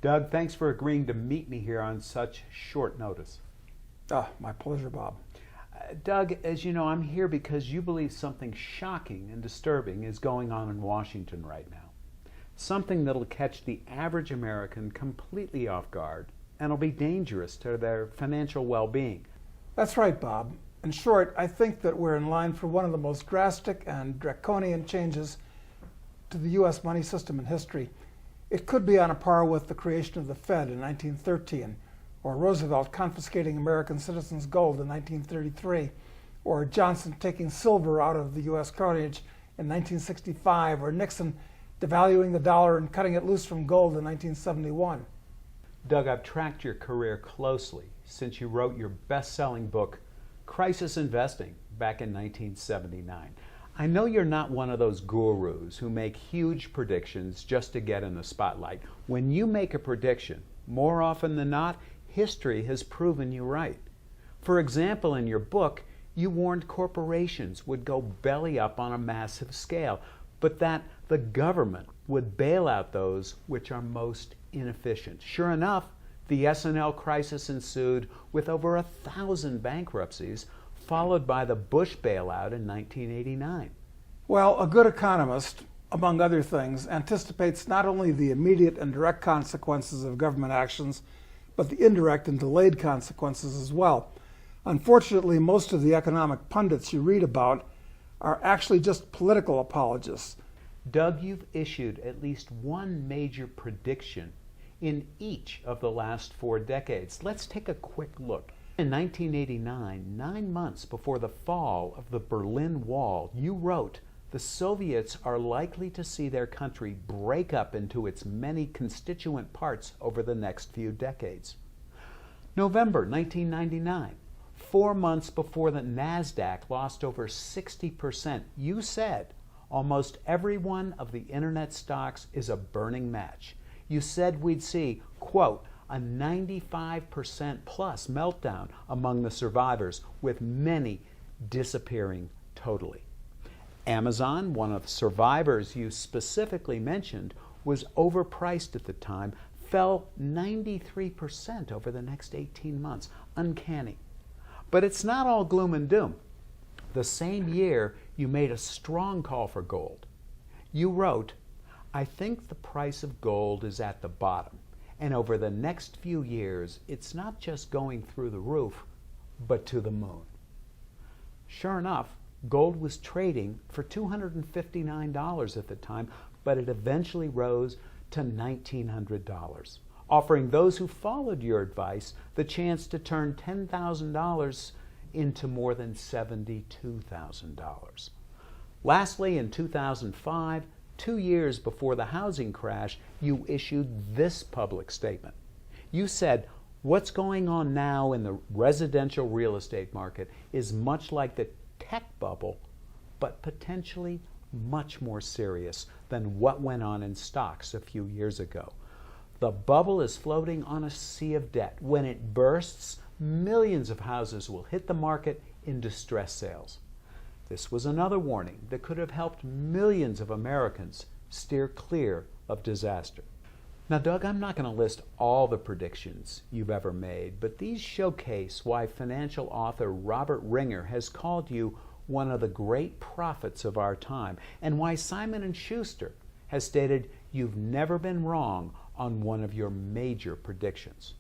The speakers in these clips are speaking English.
Doug, thanks for agreeing to meet me here on such short notice. My pleasure, Bob. Doug, as you know, I'm here because you believe something shocking and disturbing is going on in Washington right now. Something that'll catch the average American completely off guard and will be dangerous to their financial well-being. That's right, Bob. In short, I think that we're in line for one of the most drastic and draconian changes to the U.S. money system in history. It could be on a par with the creation of the Fed in 1913, or Roosevelt confiscating American citizens' gold in 1933, or Johnson taking silver out of the U.S. coinage in 1965, or Nixon devaluing the dollar and cutting it loose from gold in 1971. Doug, I've tracked your career closely since you wrote your best-selling book, Crisis Investing, back in 1979. I know you're not one of those gurus who make huge predictions just to get in the spotlight. When you make a prediction, more often than not, history has proven you right. For example, in your book, you warned corporations would go belly up on a massive scale, but that the government would bail out those which are most inefficient. Sure enough, the S&L crisis ensued with over 1,000 bankruptcies, followed by the Bush bailout in 1989. Well, a good economist, among other things, anticipates not only the immediate and direct consequences of government actions, but the indirect and delayed consequences as well. Unfortunately, most of the economic pundits you read about are actually just political apologists. Doug, you've issued at least one major prediction in each of the last 4 decades. Let's take a quick look. In 1989, 9 months before the fall of the Berlin Wall, you wrote, "The Soviets are likely to see their country break up into its many constituent parts over the next few decades." November 1999, 4 months before the NASDAQ lost over 60%, you said, "Almost every one of the internet stocks is a burning match." You said we'd see, quote, "a 95% plus meltdown among the survivors, with many disappearing totally." Amazon, one of the survivors you specifically mentioned, was overpriced at the time, fell 93% over the next 18 months. Uncanny. But it's not all gloom and doom. The same year, you made a strong call for gold. You wrote, "I think the price of gold is at the bottom, and over the next few years, it's not just going through the roof, but to the moon." Sure enough, gold was trading for $259 at the time, but it eventually rose to $1,900, offering those who followed your advice the chance to turn $10,000 into more than $72,000. Lastly, in 2005, 2 years before the housing crash, you issued this public statement. You said, "What's going on now in the residential real estate market is much like the tech bubble, but potentially much more serious than what went on in stocks a few years ago. The bubble is floating on a sea of debt. When it bursts, millions of houses will hit the market in distress sales." This was another warning that could have helped millions of Americans steer clear of disaster. Now, Doug, I'm not going to list all the predictions you've ever made, but these showcase why financial author Robert Ringer has called you one of the great prophets of our time, and why Simon & Schuster has stated you've never been wrong on one of your major predictions.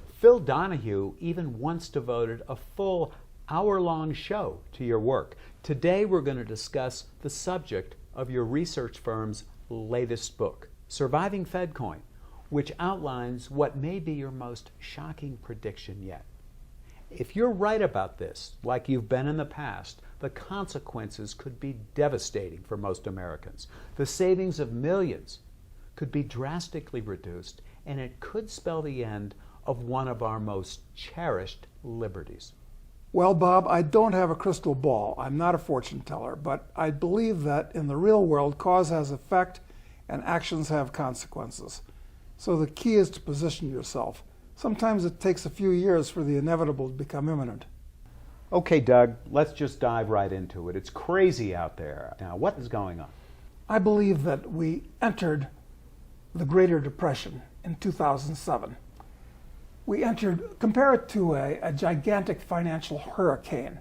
Phil Donahue even once devoted a full hour-long show to your work. Today we're going to discuss the subject of your research firm's latest book, Surviving FedCoin, which outlines what may be your most shocking prediction yet. If you're right about this, like you've been in the past, the consequences could be devastating for most Americans. The savings of millions could be drastically reduced, and it could spell the end of one of our most cherished liberties. Well, Bob, I don't have a crystal ball. I'm not a fortune teller, but I believe that in the real world, cause has effect and actions have consequences. So the key is to position yourself. Sometimes it takes a few years for the inevitable to become imminent. Okay, Doug, let's just dive right into it. It's crazy out there. Now, what is going on? I believe that we entered the Greater Depression in 2007. Compare it to a gigantic financial hurricane.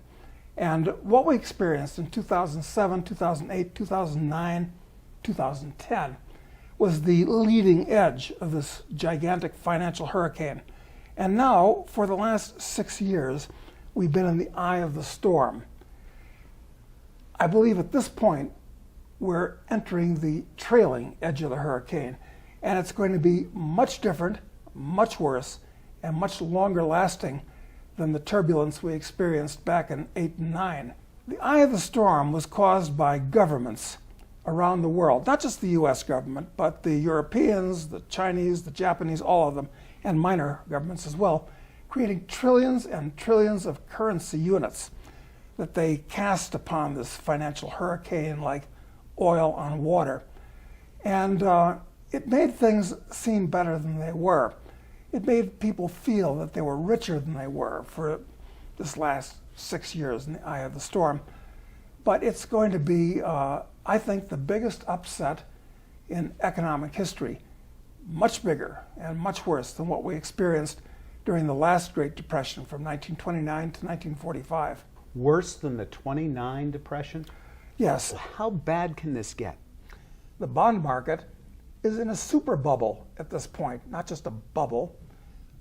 And what we experienced in 2007, 2008, 2009, 2010 was the leading edge of this gigantic financial hurricane. And now, for the last 6 years, we've been in the eye of the storm. I believe at this point, we're entering the trailing edge of the hurricane, and it's going to be much different, much worse, and much longer lasting than the turbulence we experienced back in 8 and 9. The eye of the storm was caused by governments around the world, not just the US government, but the Europeans, the Chinese, the Japanese, all of them, and minor governments as well, creating trillions and trillions of currency units that they cast upon this financial hurricane like oil on water. And it made things seem better than they were. It made people feel that they were richer than they were for this last 6 years in the eye of the storm. But it's going to be, I think, the biggest upset in economic history, much bigger and much worse than what we experienced during the last Great Depression from 1929 to 1945. Worse than the 29 depression? Yes. How bad can this get? The bond market is in a super bubble at this point, not just a bubble.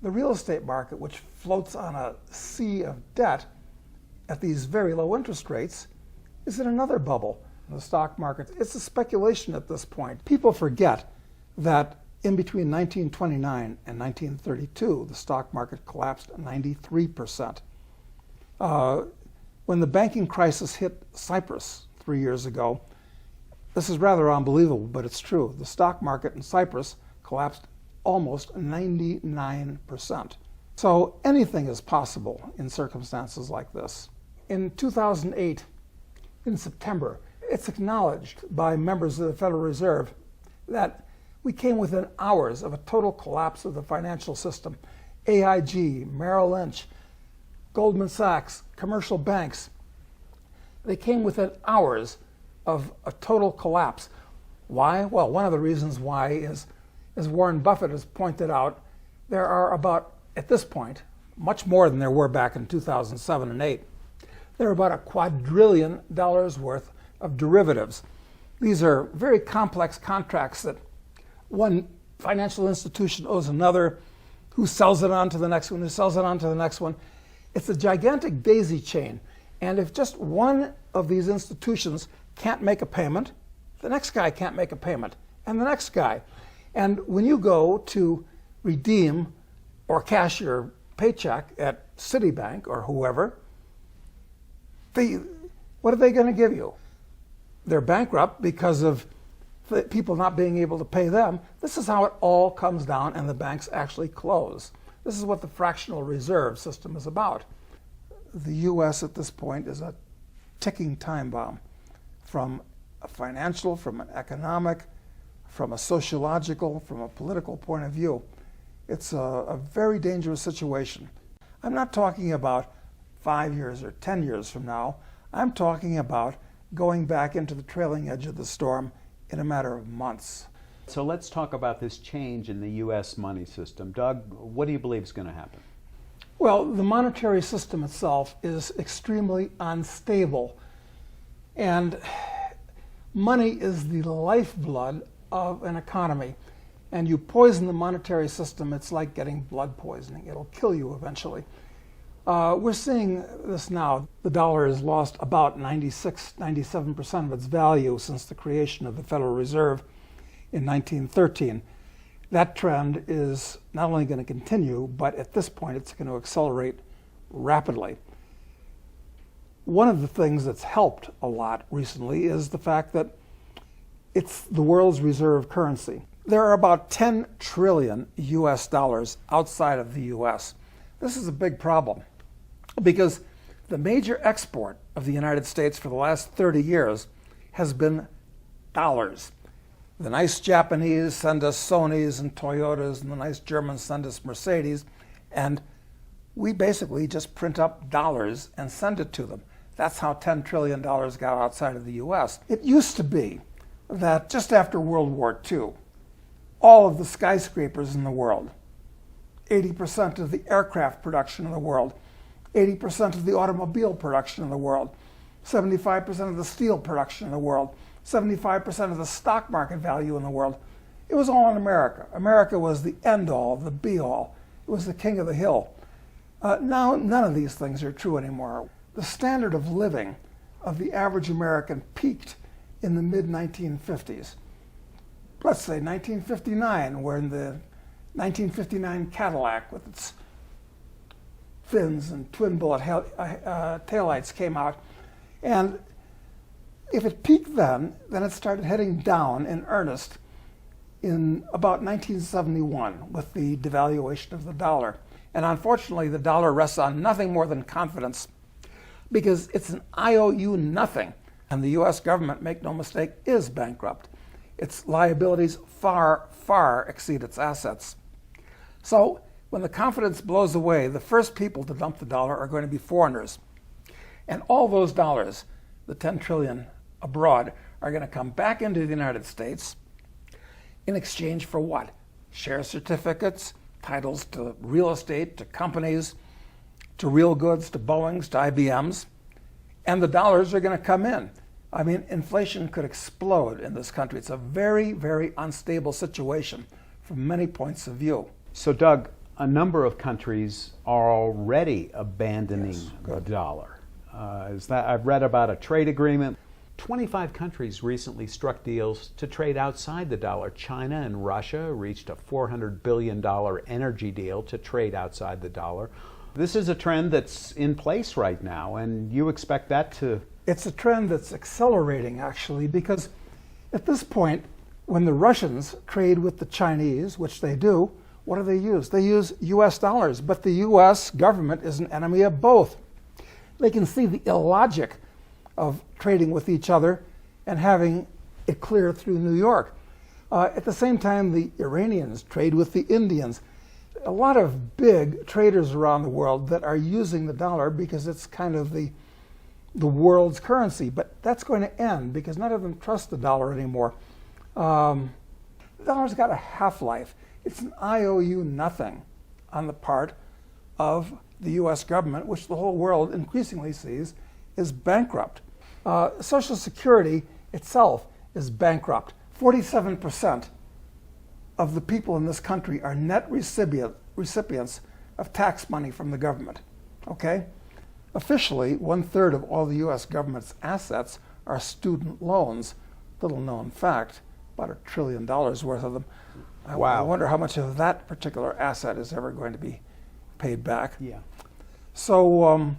The real estate market, which floats on a sea of debt at these very low interest rates, is in another bubble. The stock market, it's a speculation at this point. People forget that in between 1929 and 1932, the stock market collapsed 93%. When the banking crisis hit Cyprus 3 years ago, this is rather unbelievable, but it's true. The stock market in Cyprus collapsed almost 99%. So anything is possible in circumstances like this. In 2008, in September, it's acknowledged by members of the Federal Reserve that we came within hours of a total collapse of the financial system. AIG, Merrill Lynch, Goldman Sachs, commercial banks, they came within hours of a total collapse. Why? Well, one of the reasons why is, as Warren Buffett has pointed out, there are about, at this point, much more than there were back in 2007 and 8. There are about $1 quadrillion worth of derivatives. These are very complex contracts that one financial institution owes another, who sells it on to the next one, who sells it on to the next one. It's a gigantic daisy chain. And if just one of these institutions can't make a payment, the next guy can't make a payment, and the next guy. And when you go to redeem or cash your paycheck at Citibank or whoever, what are they going to give you? They're bankrupt because of the people not being able to pay them. This is how it all comes down, and the banks actually close. This is what the fractional reserve system is about. The U.S. at this point is a ticking time bomb from a financial, from an economic, from a sociological, from a political point of view. It's a very dangerous situation. I'm not talking about 5 years or 10 years from now. I'm talking about going back into the trailing edge of the storm in a matter of months. So let's talk about this change in the U.S. money system. Doug, what do you believe is going to happen? Well, the monetary system itself is extremely unstable, and money is the lifeblood of an economy. And you poison the monetary system, it's like getting blood poisoning. It'll kill you eventually. We're seeing this now. The dollar has lost about 97% of its value since the creation of the Federal Reserve in 1913. That trend is not only going to continue, but at this point it's going to accelerate rapidly. One of the things that's helped a lot recently is the fact that it's the world's reserve currency. There are about 10 trillion US dollars outside of the US. This is a big problem because the major export of the United States for the last 30 years has been dollars. The nice Japanese send us Sonys and Toyotas, and the nice Germans send us Mercedes, and we basically just print up dollars and send it to them. That's how $10 trillion got outside of the US. It used to be that just after World War II, all of the skyscrapers in the world, 80% of the aircraft production in the world, 80% of the automobile production in the world, 75% of the steel production in the world, 75% of the stock market value in the world. It was all in America. America was the end-all, the be-all. It was the king of the hill. Now, none of these things are true anymore. The standard of living of the average American peaked in the mid-1950s. Let's say 1959, when the 1959 Cadillac with its fins and twin bullet taillights came out. And if it peaked then it started heading down in earnest in about 1971 with the devaluation of the dollar. And unfortunately, the dollar rests on nothing more than confidence, because it's an IOU nothing. And the US government, make no mistake, is bankrupt. Its liabilities far, far exceed its assets. So when the confidence blows away, the first people to dump the dollar are going to be foreigners. And all those dollars, the 10 trillion abroad, are going to come back into the United States in exchange for what? Share certificates, titles to real estate, to companies, to real goods, to Boeings, to IBMs. And the dollars are going to come in. I mean, inflation could explode in this country. It's a very, very unstable situation from many points of view. So, Doug, a number of countries are already abandoning the dollar. I've read about a trade agreement. 25 countries recently struck deals to trade outside the dollar. China and Russia reached a $400 billion energy deal to trade outside the dollar. This is a trend that's in place right now, and you expect that to... It's a trend that's accelerating, actually, because at this point, when the Russians trade with the Chinese, which they do, what do they use? They use US dollars, but the US government is an enemy of both. They can see the illogic of trading with each other and having it clear through New York. At the same time, the Iranians trade with the Indians. A lot of big traders around the world that are using the dollar because it's kind of the world's currency. But that's going to end because none of them trust the dollar anymore. The dollar's got a half-life. It's an IOU nothing on the part of the US government, which the whole world increasingly sees is bankrupt. Social Security itself is bankrupt. 47% of the people in this country are net recipients of tax money from the government. Okay? Officially, 1/3 of all the US government's assets are student loans. Little known fact, about $1 trillion worth of them. Wow. I wonder how much of that particular asset is ever going to be paid back. Yeah. So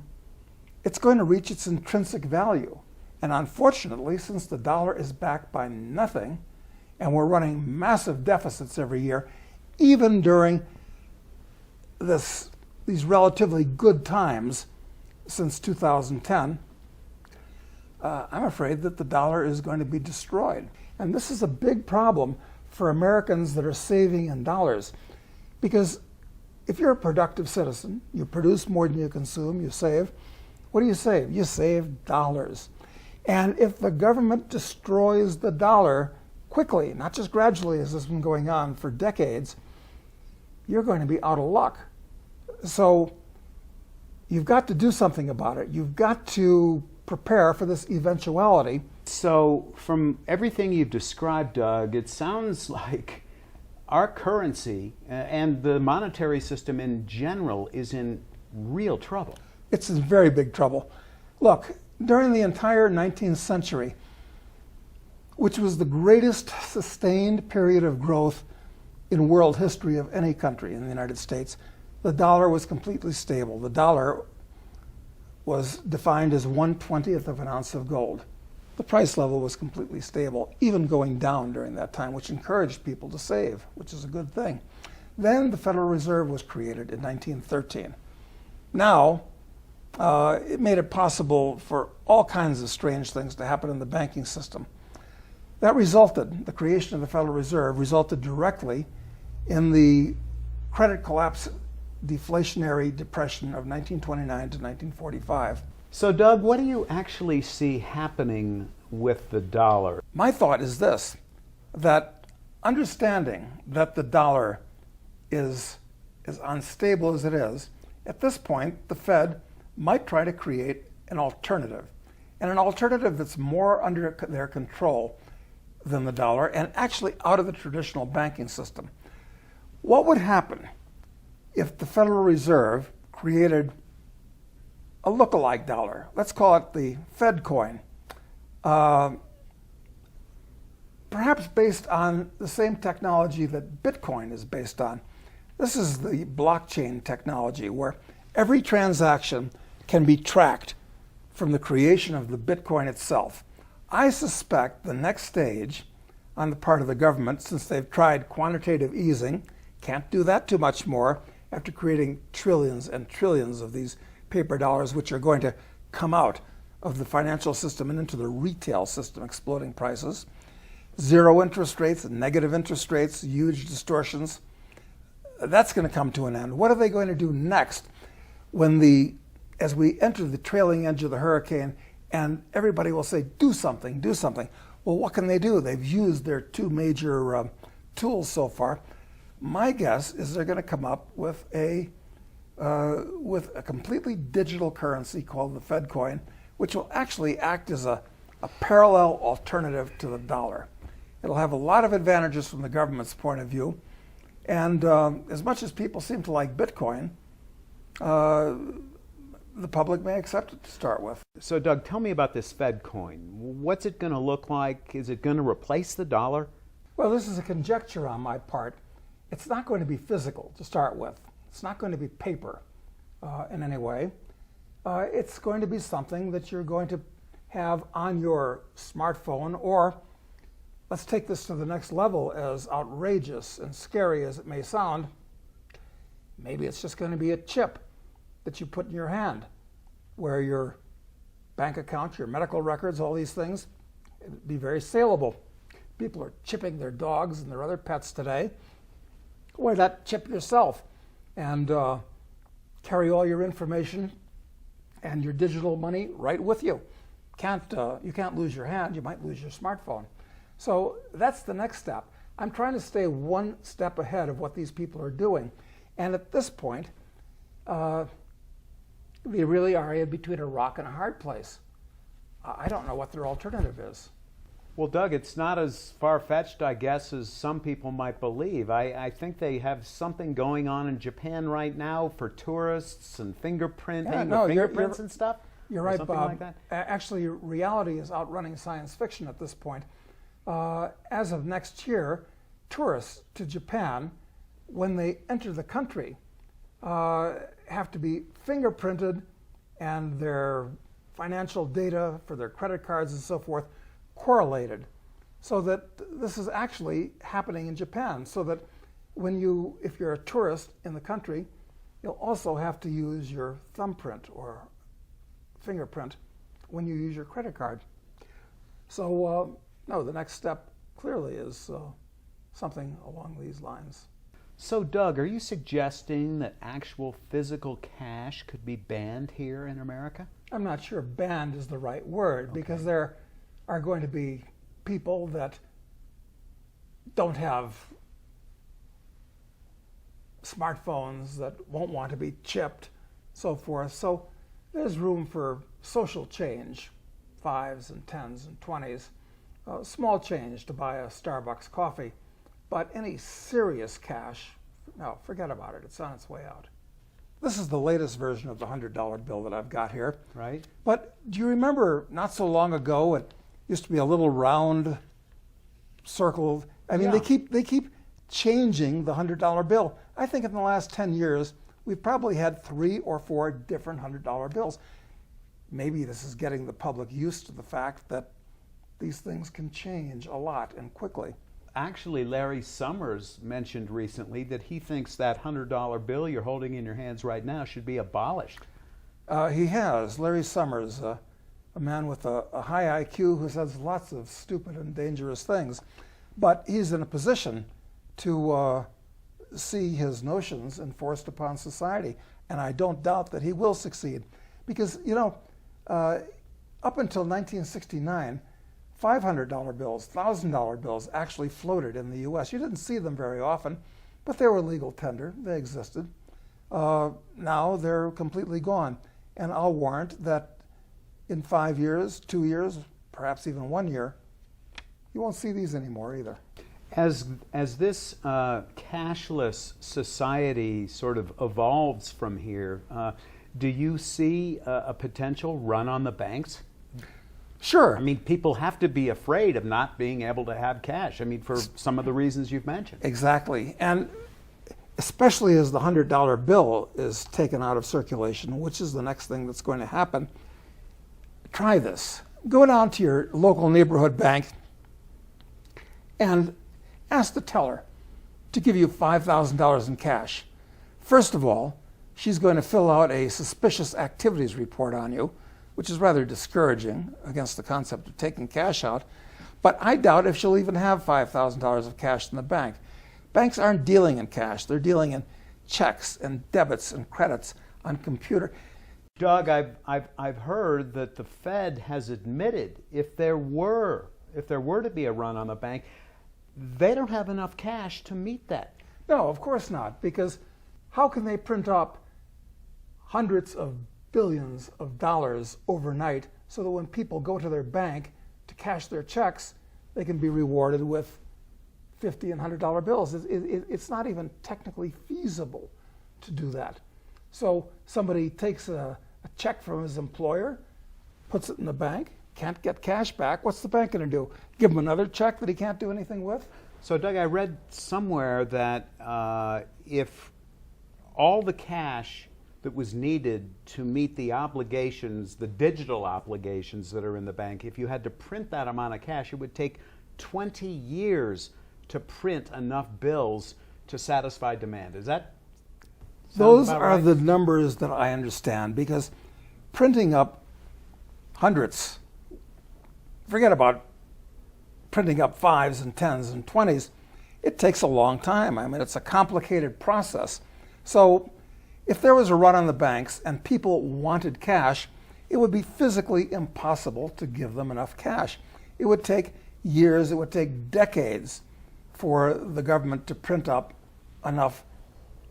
it's going to reach its intrinsic value. And unfortunately, since the dollar is backed by nothing, and we're running massive deficits every year, even during these relatively good times since 2010, I'm afraid that the dollar is going to be destroyed. And this is a big problem for Americans that are saving in dollars. Because if you're a productive citizen, you produce more than you consume, you save. What do you save? You save dollars. And if the government destroys the dollar quickly, not just gradually as has been going on for decades, you're going to be out of luck. So you've got to do something about it. You've got to prepare for this eventuality. So from everything you've described, Doug, it sounds like our currency and the monetary system in general is in real trouble. It's in very big trouble. Look, during the entire 19th century, which was the greatest sustained period of growth in world history of any country in the United States, the dollar was completely stable. The dollar was defined as 1/20th of an ounce of gold. The price level was completely stable, even going down during that time, which encouraged people to save, which is a good thing. Then the Federal Reserve was created in 1913. Now, it made it possible for all kinds of strange things to happen in the banking system. That resulted, the creation of the Federal Reserve resulted directly in the credit collapse deflationary depression of 1929 to 1945. So, Doug, what do you actually see happening with the dollar? My thought is this, that understanding that the dollar is as unstable as it is, at this point, the Fed might try to create an alternative, and an alternative that's more under their control than the dollar and actually out of the traditional banking system. What would happen if the Federal Reserve created a look-alike dollar? Let's call it the fedcoin. Perhaps based on the same technology that Bitcoin is based on. This is the blockchain technology where every transaction can be tracked from the creation of the Bitcoin itself. I suspect the next stage on the part of the government, since they've tried quantitative easing, can't do that too much more after creating trillions and trillions of these paper dollars, which are going to come out of the financial system and into the retail system, exploding prices. Zero interest rates, negative interest rates, huge distortions. That's going to come to an end. What are they going to do next as we enter the trailing edge of the hurricane and everybody will say, do something, do something? Well, what can they do? They've used their two major tools so far. My guess is they're going to come up with a completely digital currency called the fedcoin, which will actually act as a parallel alternative to the dollar. It'll have a lot of advantages from the government's point of view. And as much as people seem to like Bitcoin, the public may accept it to start with. So, Doug, tell me about this fedcoin. What's it going to look like? Is it going to replace the dollar? Well, this is a conjecture on my part. It's not going to be physical to start with. It's not going to be paper in any way. It's going to be something that you're going to have on your smartphone, or let's take this to the next level, as outrageous and scary as it may sound. Maybe it's just going to be a chip that you put in your hand, where your bank account, your medical records, all these things, it'd be very saleable. People are chipping their dogs and their other pets today. Wear that chip yourself and carry all your information and your digital money right with you. You can't lose your hand, you might lose your smartphone. So that's the next step. I'm trying to stay one step ahead of what these people are doing. And at this point, we really are between a rock and a hard place. I don't know what their alternative is. Well, Doug, it's not as far-fetched, I guess, as some people might believe. I think they have something going on in Japan right now for tourists and fingerprinting, fingerprints and stuff. You're right, Bob. Like that. Actually, reality is outrunning science fiction at this point. As of next year, tourists to Japan, when they enter the country, have to be fingerprinted, and their financial data for their credit cards and so forth correlated, so that this is actually happening in Japan, so that if you're a tourist in the country, you'll also have to use your thumbprint or fingerprint when you use your credit card. So no, the next step clearly is something along these lines. So, Doug, are you suggesting that actual physical cash could be banned here in America? I'm not sure banned is the right word, because there are going to be people that don't have smartphones, that won't want to be chipped, so forth. So there's room for social change, 5s and 10s and 20s, small change to buy a Starbucks coffee. But any serious cash, no, forget about it. It's on its way out. This is the latest version of the $100 bill that I've got here. Right. But do you remember not so long ago, it used to be a little round circle. I mean, Yeah. they keep changing the $100 bill. I think in the last 10 years, we've probably had 3 or 4 different $100 bills. Maybe this is getting the public used to the fact that these things can change a lot and quickly. Actually, Larry Summers mentioned recently that he thinks that $100 bill you're holding in your hands right now should be abolished. He has. Larry Summers, a man with a high IQ who says lots of stupid and dangerous things. But he's in a position to see his notions enforced upon society. And I don't doubt that he will succeed. Because, up until 1969, $500 bills, $1,000 bills actually floated in the U.S. You didn't see them very often, but they were legal tender. They existed. Now they're completely gone. And I'll warrant that in 5 years, 2 years, perhaps even 1 year, you won't see these anymore either. As this cashless society sort of evolves from here, do you see a potential run on the banks? Sure. I mean, people have to be afraid of not being able to have cash. I mean, for some of the reasons you've mentioned. Exactly. And especially as the $100 bill is taken out of circulation, which is the next thing that's going to happen, try this. Go down to your local neighborhood bank and ask the teller to give you $5,000 in cash. First of all, she's going to fill out a suspicious activities report on you, which is rather discouraging against the concept of taking cash out. But I doubt if she'll even have $5,000 of cash in the bank. Banks aren't dealing in cash. They're dealing in checks and debits and credits on computer. Doug, I've heard that the Fed has admitted if there were to be a run on the bank, they don't have enough cash to meet that. No, of course not, because how can they print up hundreds of billions of dollars overnight so that when people go to their bank to cash their checks, they can be rewarded with $50 and $100 bills? It's not even technically feasible to do that. So somebody takes a check from his employer, puts it in the bank, can't get cash back. What's the bank going to do? Give him another check that he can't do anything with? So, Doug, I read somewhere that if all the cash that was needed to meet the obligations, the digital obligations that are in the bank, if you had to print that amount of cash, it would take 20 years to print enough bills to satisfy demand. Is that Those about are right? the numbers that I understand, because printing up hundreds, forget about printing up 5s and 10s and 20s, it takes a long time. I mean, it's a complicated process. So if there was a run on the banks and people wanted cash, it would be physically impossible to give them enough cash. It would take years, it would take decades for the government to print up enough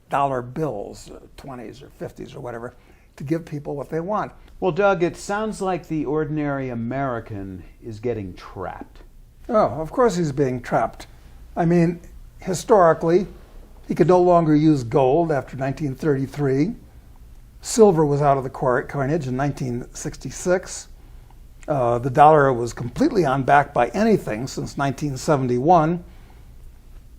dollar bills, 20s or 50s or whatever, to give people what they want. Well, Doug, it sounds like the ordinary American is getting trapped. Oh, of course he's being trapped. I mean, historically, he could no longer use gold after 1933. Silver was out of the coinage in 1966. The dollar was completely unbacked by anything since 1971.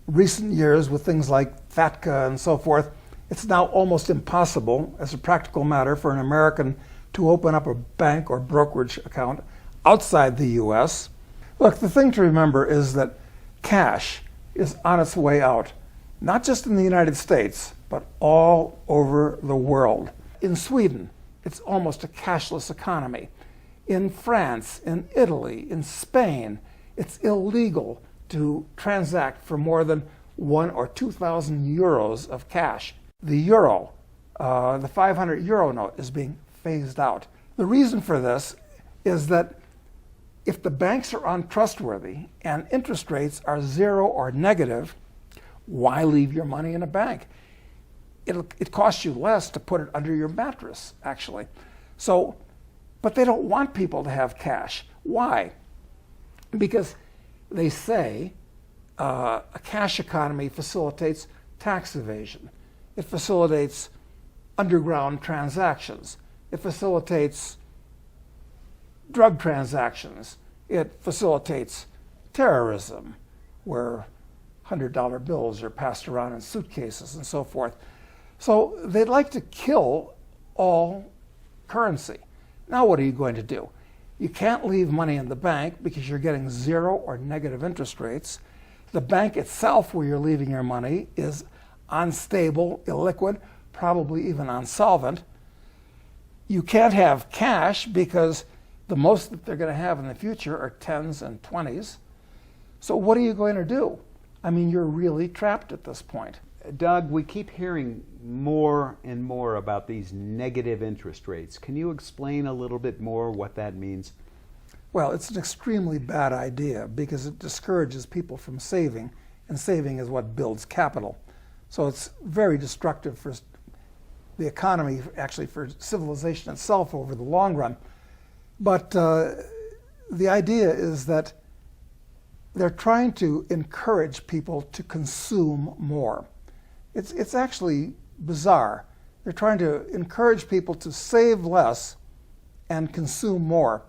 Recent years, with things like FATCA and so forth, it's now almost impossible, as a practical matter, for an American to open up a bank or brokerage account outside the U.S. Look, the thing to remember is that cash is on its way out, not just in the United States, but all over the world. In Sweden, it's almost a cashless economy. In France, in Italy, in Spain, it's illegal to transact for more than 1,000 or 2,000 euros of cash. The euro, the 500 euro note, is being phased out. The reason for this is that if the banks are untrustworthy and interest rates are zero or negative, why leave your money in a bank? It costs you less to put it under your mattress, actually. So, but they don't want people to have cash. Why? Because they say a cash economy facilitates tax evasion. It facilitates underground transactions. It facilitates drug transactions. It facilitates terrorism, where $100 bills are passed around in suitcases and so forth. So they'd like to kill all currency. Now what are you going to do? You can't leave money in the bank because you're getting zero or negative interest rates. The bank itself, where you're leaving your money, is unstable, illiquid, probably even insolvent. You can't have cash because the most that they're going to have in the future are 10s and 20s. So what are you going to do? I mean, you're really trapped at this point. Doug, we keep hearing more and more about these negative interest rates. Can you explain a little bit more what that means? Well, it's an extremely bad idea because it discourages people from saving, and saving is what builds capital. So it's very destructive for the economy, actually for civilization itself over the long run. But the idea is that they're trying to encourage people to consume more. It's actually bizarre. They're trying to encourage people to save less and consume more,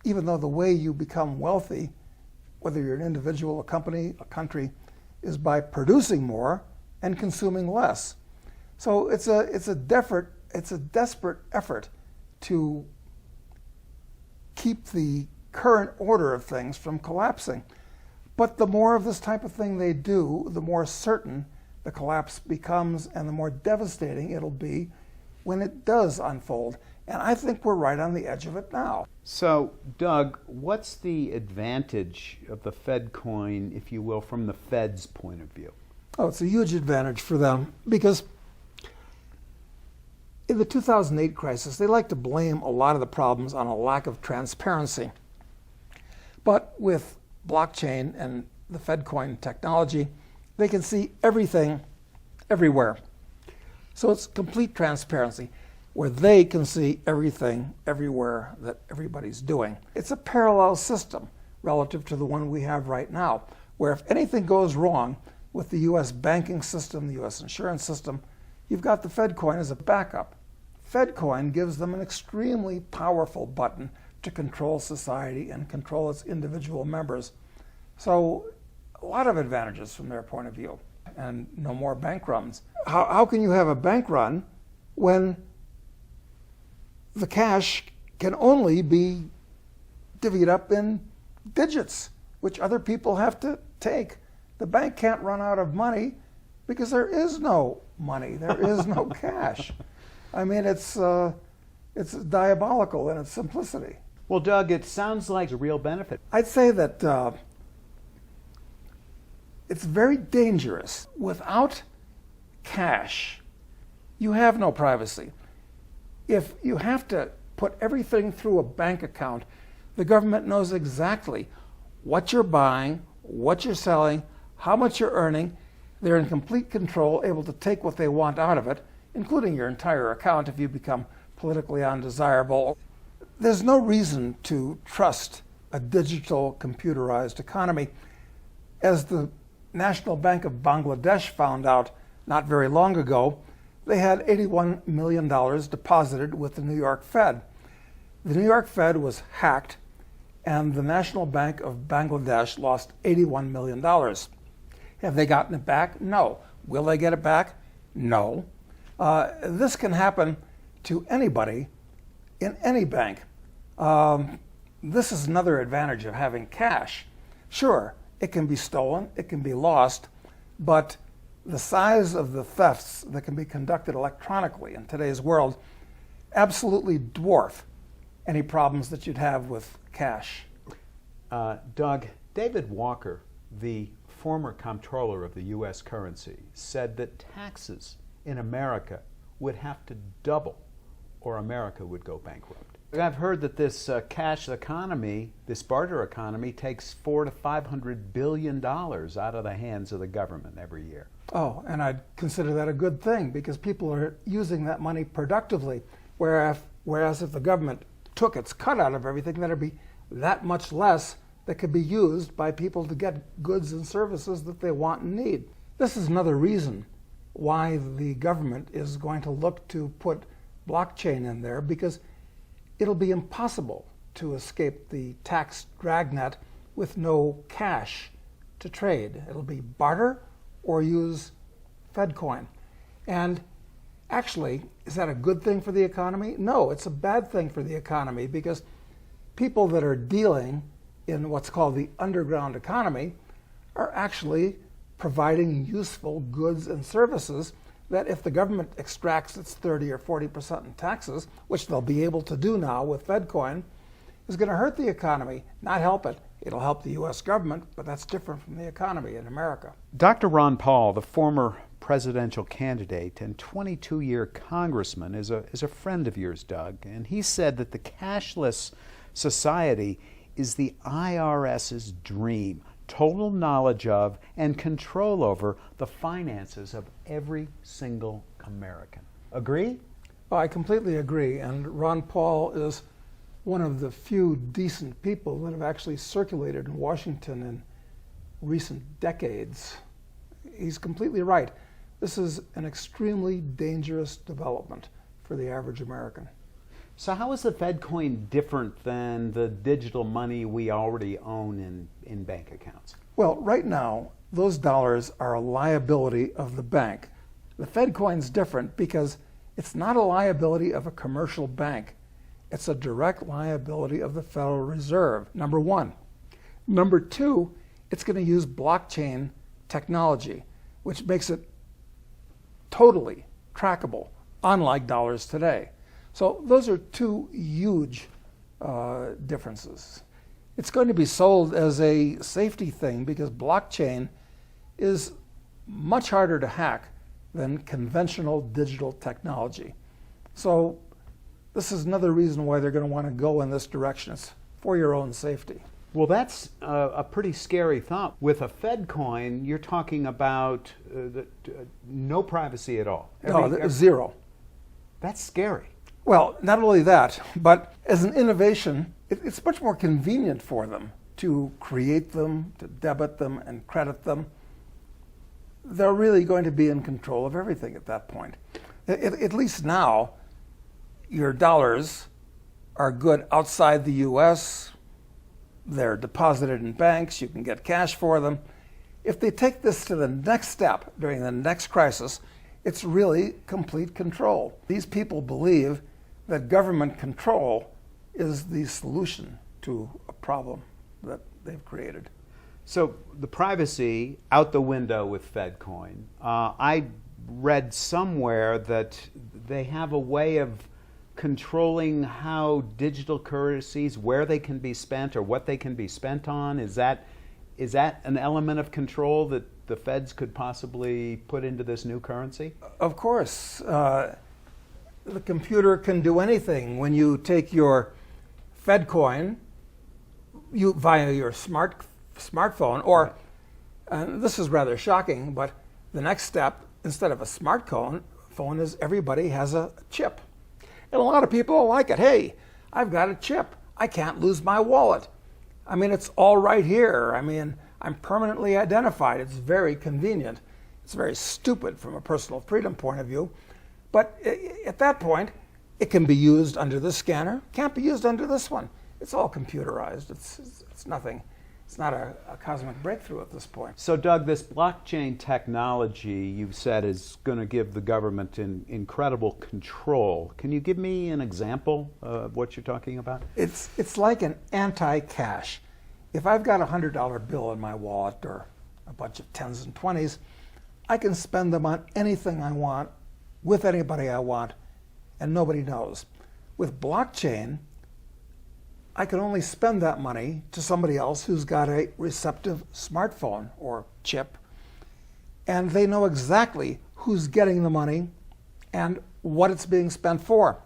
even though the way you become wealthy, whether you're an individual, a company, a country, is by producing more and consuming less. So it's a desperate effort to keep the current order of things from collapsing. But the more of this type of thing they do, the more certain the collapse becomes and the more devastating it'll be when it does unfold. And I think we're right on the edge of it now. So, Doug, what's the advantage of the fedcoin, if you will, from the Fed's point of view? Oh, it's a huge advantage for them because in the 2008 crisis, they like to blame a lot of the problems on a lack of transparency. But with blockchain and the fedcoin technology, they can see everything everywhere. So it's complete transparency where they can see everything everywhere that everybody's doing. It's a parallel system relative to the one we have right now, where if anything goes wrong with the US banking system, the US insurance system, you've got the fedcoin as a backup. Fedcoin gives them an extremely powerful button to control society and control its individual members. So a lot of advantages from their point of view, and no more bank runs. How can you have a bank run when the cash can only be divvied up in digits, which other people have to take? The bank can't run out of money because there is no money. There is no cash. I mean, it's diabolical in its simplicity. Well, Doug, it sounds like a real benefit. I'd say that it's very dangerous. Without cash, you have no privacy. If you have to put everything through a bank account, the government knows exactly what you're buying, what you're selling, how much you're earning. They're in complete control, able to take what they want out of it, including your entire account if you become politically undesirable. There's no reason to trust a digital, computerized economy. As the National Bank of Bangladesh found out not very long ago, they had $81 million deposited with the New York Fed. The New York Fed was hacked, and the National Bank of Bangladesh lost $81 million. Have they gotten it back? No. Will they get it back? No. This can happen to anybody in any bank. This is another advantage of having cash. Sure, it can be stolen, it can be lost, but the size of the thefts that can be conducted electronically in today's world absolutely dwarf any problems that you'd have with cash. Doug, David Walker, the former comptroller of the U.S. currency, said that taxes in America would have to double or America would go bankrupt. I've heard that this cash economy, this barter economy, takes $400 to $500 billion out of the hands of the government every year. Oh, and I'd consider that a good thing because people are using that money productively, whereas if the government took its cut out of everything, there'd be that much less that could be used by people to get goods and services that they want and need. This is another reason why the government is going to look to put blockchain in there, because it'll be impossible to escape the tax dragnet with no cash to trade. It'll be barter or use fedcoin. And actually, is that a good thing for the economy? No, it's a bad thing for the economy because people that are dealing in what's called the underground economy are actually providing useful goods and services that if the government extracts its 30 or 40% in taxes, which they'll be able to do now with fedcoin, is going to hurt the economy, not help it. It'll help the U.S. government, but that's different from the economy in America. Dr. Ron Paul, the former presidential candidate and 22-year congressman, is a friend of yours, Doug, and he said that the cashless society is the IRS's dream: total knowledge of and control over the finances of every single American. Agree? I completely agree, and Ron Paul is one of the few decent people that have actually circulated in Washington in recent decades. He's completely right. This is an extremely dangerous development for the average American. So how is the fedcoin different than the digital money we already own in bank accounts? Well, right now, those dollars are a liability of the bank. The fedcoin's different because it's not a liability of a commercial bank. It's a direct liability of the Federal Reserve, number one. Number two, it's going to use blockchain technology, which makes it totally trackable, unlike dollars today. So those are two huge differences. It's going to be sold as a safety thing because blockchain is much harder to hack than conventional digital technology. So this is another reason why they're going to want to go in this direction. It's for your own safety. Well, that's a pretty scary thought. With a fedcoin, you're talking about no privacy at all. Zero. That's scary. Well, not only that, but as an innovation, it's much more convenient for them to create them, to debit them, and credit them. They're really going to be in control of everything at that point. At least now, your dollars are good outside the U.S., they're deposited in banks, you can get cash for them. If they take this to the next step during the next crisis, it's really complete control. These people believe that government control is the solution to a problem that they've created. So the privacy out the window with fedcoin. I read somewhere that they have a way of controlling how digital currencies, where they can be spent or what they can be spent on. Is that an element of control that the feds could possibly put into this new currency? Of course. The computer can do anything. When you take your fedcoin via your smartphone, or, and this is rather shocking, but the next step, instead of a smartphone, is everybody has a chip. And a lot of people like it. Hey, I've got a chip. I can't lose my wallet. I mean, it's all right here. I mean, I'm permanently identified. It's very convenient. It's very stupid from a personal freedom point of view. But at that point, it can be used under this scanner. Can't be used under this one. It's all computerized. It's nothing. It's not a cosmic breakthrough at this point. So, Doug, this blockchain technology you've said is going to give the government incredible control. Can you give me an example of what you're talking about? It's like an anti-cash. If I've got a $100 bill in my wallet or a bunch of 10s and 20s, I can spend them on anything I want, with anybody I want, and nobody knows. With blockchain, I can only spend that money to somebody else who's got a receptive smartphone or chip, and they know exactly who's getting the money and what it's being spent for.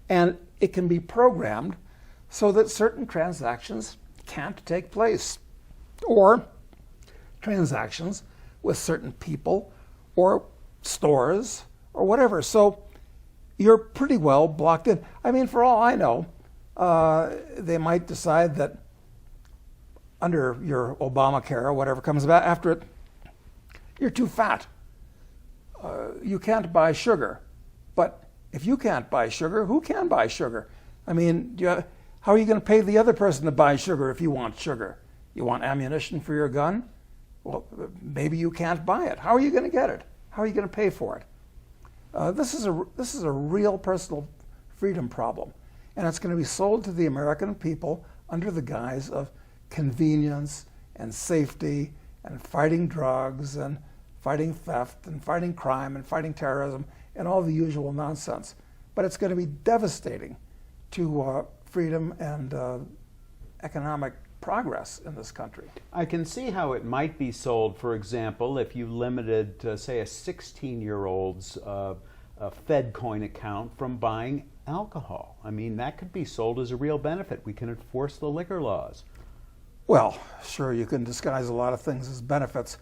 And it can be programmed so that certain transactions can't take place, or transactions with certain people or stores or whatever. So you're pretty well blocked in. I mean, for all I know, they might decide that under your Obamacare or whatever comes about after it, you're too fat. You can't buy sugar. But if you can't buy sugar, who can buy sugar? I mean, how are you going to pay the other person to buy sugar if you want sugar? You want ammunition for your gun? Well, maybe you can't buy it. How are you going to get it? How are you going to pay for it? This is a real personal freedom problem. And it's going to be sold to the American people under the guise of convenience and safety and fighting drugs and fighting theft and fighting crime and fighting terrorism and all the usual nonsense. But it's going to be devastating to freedom and economic progress in this country. I can see how it might be sold, for example, if you limited, say, a 16-year-old's a fedcoin account from buying alcohol. I mean, that could be sold as a real benefit. We can enforce the liquor laws. Well, sure, you can disguise a lot of things as benefits.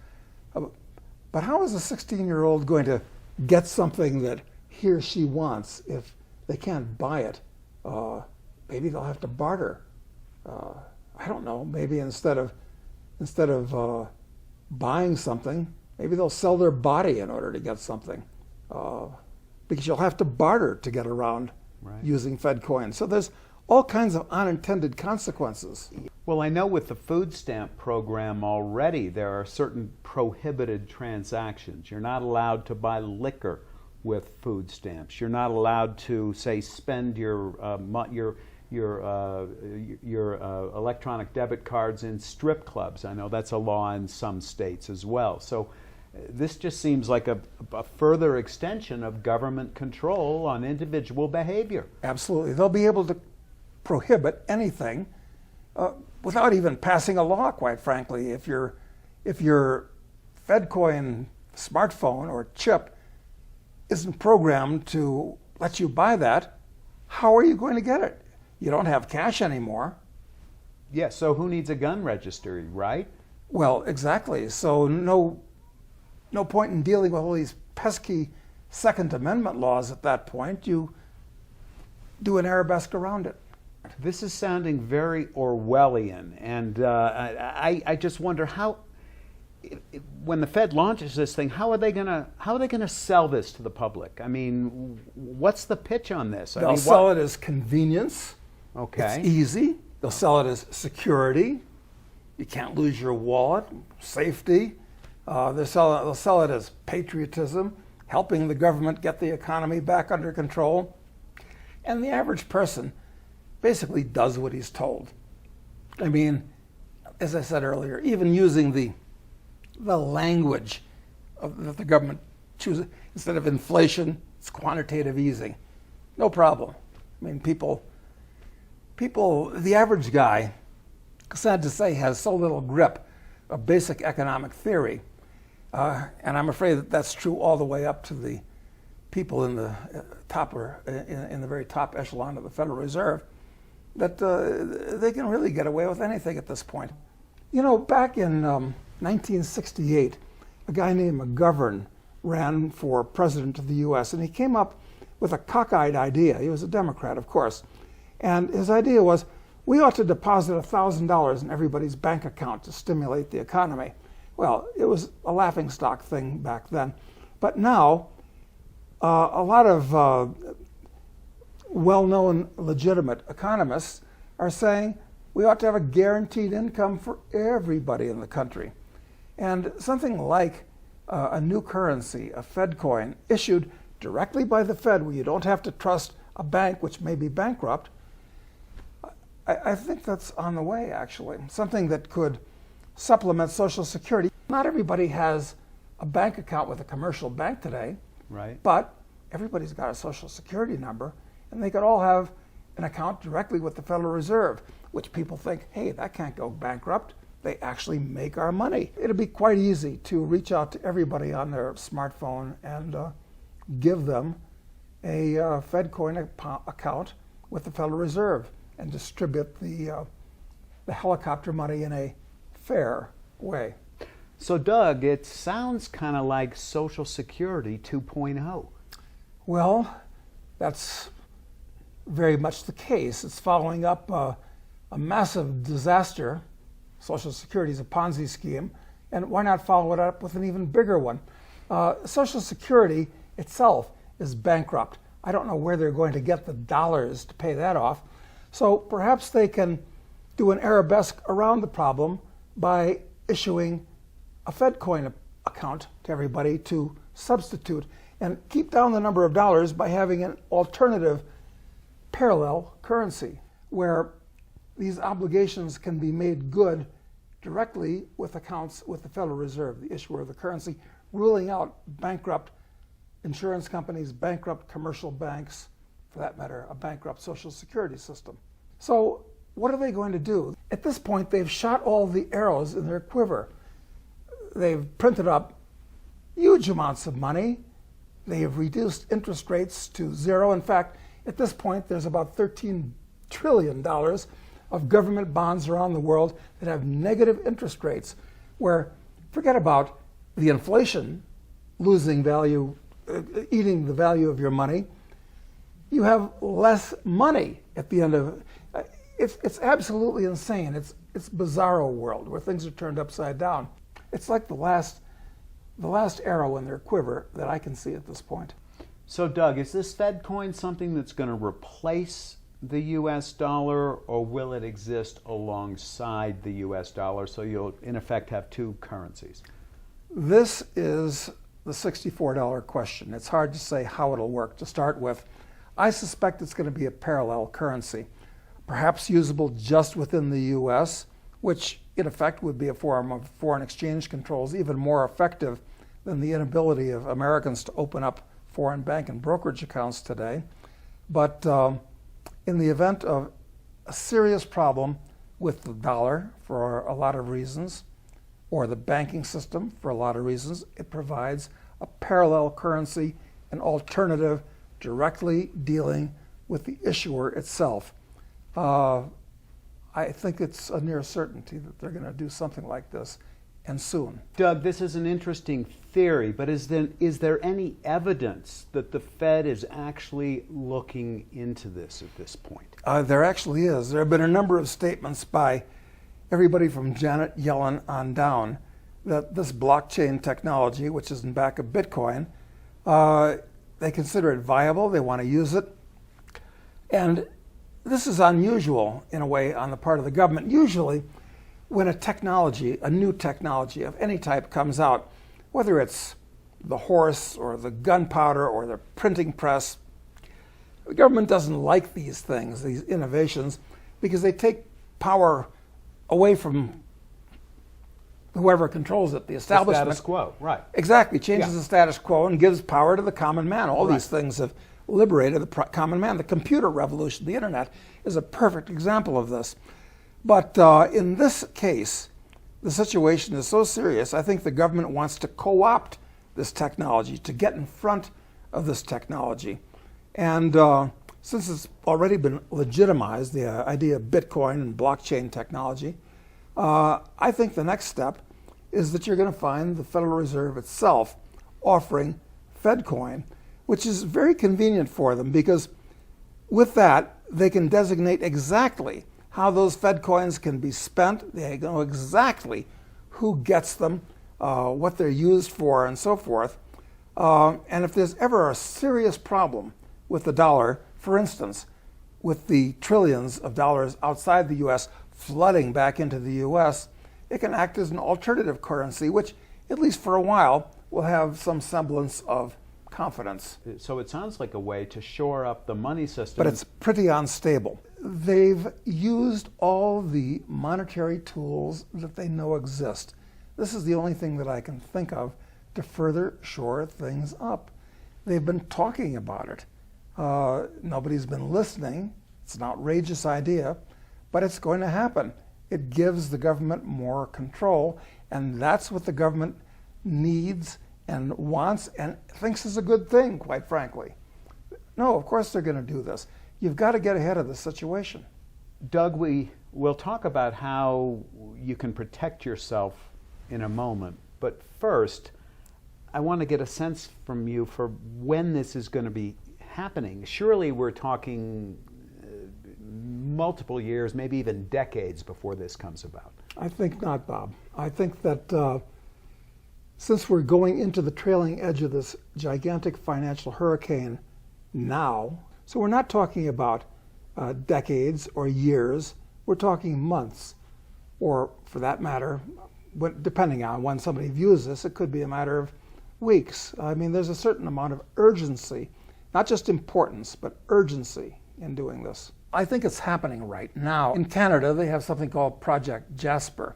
But how is a 16-year-old going to get something that he or she wants if they can't buy it? Maybe they'll have to barter. I don't know. Maybe instead of buying something, maybe they'll sell their body in order to get something, because you'll have to barter to get around using fedcoin. So there's all kinds of unintended consequences. Well, I know with the food stamp program already, there are certain prohibited transactions. You're not allowed to buy liquor with food stamps. You're not allowed to, say, spend your electronic debit cards in strip clubs. I know that's a law in some states as well. So this just seems like a further extension of government control on individual behavior. Absolutely. They'll be able to prohibit anything without even passing a law, quite frankly. If your fedcoin smartphone or chip isn't programmed to let you buy that, how are you going to get it? You don't have cash anymore. Yeah, so who needs a gun registry, right? Well, exactly. So no point in dealing with all these pesky Second Amendment laws at that point. You do an arabesque around it. This is sounding very Orwellian, and I just wonder how, when the Fed launches this thing, how are they gonna sell this to the public? I mean, what's the pitch on this? They'll sell it as convenience. Okay. It's easy. They'll sell it as security. You can't lose your wallet. Safety. They'll sell it as patriotism, helping the government get the economy back under control. And the average person basically does what he's told. I mean, as I said earlier, even using the language that the government chooses, instead of inflation, it's quantitative easing. No problem. I mean, people, the average guy, sad to say, has so little grip of basic economic theory. And I'm afraid that that's true all the way up to the people in the in the very top echelon of the Federal Reserve, that they can really get away with anything at this point. You know, back in 1968, a guy named McGovern ran for president of the U.S., and he came up with a cockeyed idea. He was a Democrat, of course. And his idea was, we ought to deposit $1,000 in everybody's bank account to stimulate the economy. Well, it was a laughingstock thing back then. But now, a lot of well-known legitimate economists are saying we ought to have a guaranteed income for everybody in the country. And something like a new currency, a fedcoin, issued directly by the Fed, where you don't have to trust a bank which may be bankrupt, I think that's on the way, actually. Something that could supplement Social Security. Not everybody has a bank account with a commercial bank today, right? But everybody's got a Social Security number, and they could all have an account directly with the Federal Reserve, which people think, hey, that can't go bankrupt. They actually make our money. It'd be quite easy to reach out to everybody on their smartphone and give them a fedcoin account with the Federal Reserve and distribute the helicopter money in a fair way. So, Doug, it sounds kind of like Social Security 2.0. Well, that's very much the case. It's following up a massive disaster. Social Security is a Ponzi scheme, and why not follow it up with an even bigger one? Social Security itself is bankrupt. I don't know where they're going to get the dollars to pay that off. So perhaps they can do an arabesque around the problem by issuing a fedcoin account to everybody to substitute, and keep down the number of dollars by having an alternative parallel currency where these obligations can be made good directly with accounts with the Federal Reserve, the issuer of the currency, ruling out bankrupt insurance companies, bankrupt commercial banks, for that matter, a bankrupt Social Security system. So what are they going to do? At this point, they've shot all the arrows in their quiver. They've printed up huge amounts of money. They have reduced interest rates to zero. In fact, at this point, there's about $13 trillion of government bonds around the world that have negative interest rates, where forget about the inflation losing value, eating the value of your money. You have less money at the end of it. It's absolutely insane. It's bizarro world where things are turned upside down. It's like the last arrow in their quiver that I can see at this point. So Doug, is this fedcoin something that's going to replace the US dollar, or will it exist alongside the US dollar, so you'll in effect have two currencies? This is the $64 question. It's hard to say how it'll work. To start with, I suspect it's going to be a parallel currency, perhaps usable just within the US, which in effect would be a form of foreign exchange controls, even more effective than the inability of Americans to open up foreign bank and brokerage accounts today. But in the event of a serious problem with the dollar for a lot of reasons, or the banking system for a lot of reasons, it provides a parallel currency, an alternative directly dealing with the issuer itself. I think it's a near certainty that they're going to do something like this, and soon. Doug, this is an interesting theory, but is there any evidence that the Fed is actually looking into this at this point? There actually is. There have been a number of statements by everybody from Janet Yellen on down that this blockchain technology, which is in back of Bitcoin, they consider it viable, they want to use it. And this is unusual in a way on the part of the government. Usually, when a new technology of any type comes out, whether it's the horse or the gunpowder or the printing press, the government doesn't like these things, these innovations, because they take power away from whoever controls it, the establishment. The status quo, right. Exactly, changes the status quo and gives power to the common man. All these things have liberated the common man. The computer revolution, the internet, is a perfect example of this. But in this case, the situation is so serious, I think the government wants to co-opt this technology, to get in front of this technology. And since it's already been legitimized, the idea of Bitcoin and blockchain technology, I think the next step is that you're going to find the Federal Reserve itself offering fedcoin, which is very convenient for them, because with that, they can designate exactly how those Fed coins can be spent. They know exactly who gets them, what they're used for, and so forth. And if there's ever a serious problem with the dollar, for instance, with the trillions of dollars outside the U.S. flooding back into the U.S., it can act as an alternative currency, which, at least for a while, will have some semblance of confidence. So it sounds like a way to shore up the money system. But it's pretty unstable. They've used all the monetary tools that they know exist. This is the only thing that I can think of to further shore things up. They've been talking about it. Nobody's been listening. It's an outrageous idea, but it's going to happen. It gives the government more control, and that's what the government needs and wants and thinks is a good thing, quite frankly. No, of course they're going to do this. You've got to get ahead of the situation. Doug, we'll talk about how you can protect yourself in a moment, but first, I want to get a sense from you for when this is going to be happening. Surely we're talking multiple years, maybe even decades before this comes about. I think not, Bob. I think that since we're going into the trailing edge of this gigantic financial hurricane now, so we're not talking about decades or years, we're talking months, or for that matter, depending on when somebody views this, it could be a matter of weeks. I mean, there's a certain amount of urgency, not just importance, but urgency in doing this. I think it's happening right now. In Canada, they have something called Project Jasper,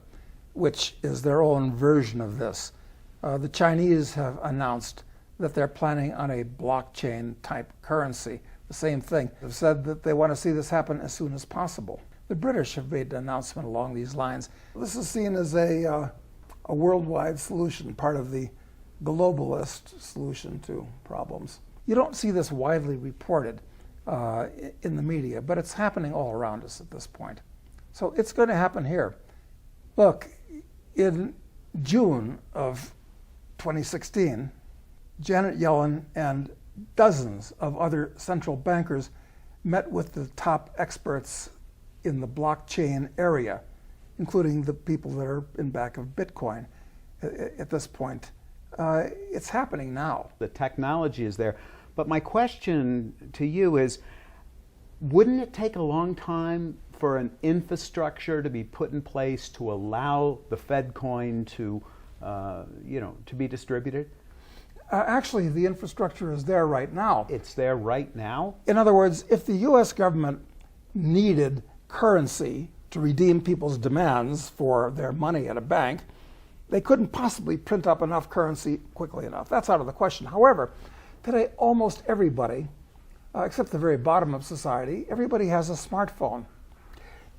which is their own version of this. The Chinese have announced that they're planning on a blockchain type currency. The same thing. They've said that they want to see this happen as soon as possible. The British have made an announcement along these lines. This is seen as a worldwide solution, part of the globalist solution to problems. You don't see this widely reported in the media, but it's happening all around us at this point. So it's going to happen here. Look, in June of 2016, Janet Yellen and dozens of other central bankers met with the top experts in the blockchain area, including the people that are in back of Bitcoin at this point. It's happening now. The technology is there. But my question to you is, wouldn't it take a long time for an infrastructure to be put in place to allow the fedcoin to, to be distributed? Actually, the infrastructure is there right now. It's there right now? In other words, if the U.S. government needed currency to redeem people's demands for their money at a bank, they couldn't possibly print up enough currency quickly enough. That's out of the question. However, today almost everybody, except the very bottom of society, everybody has a smartphone.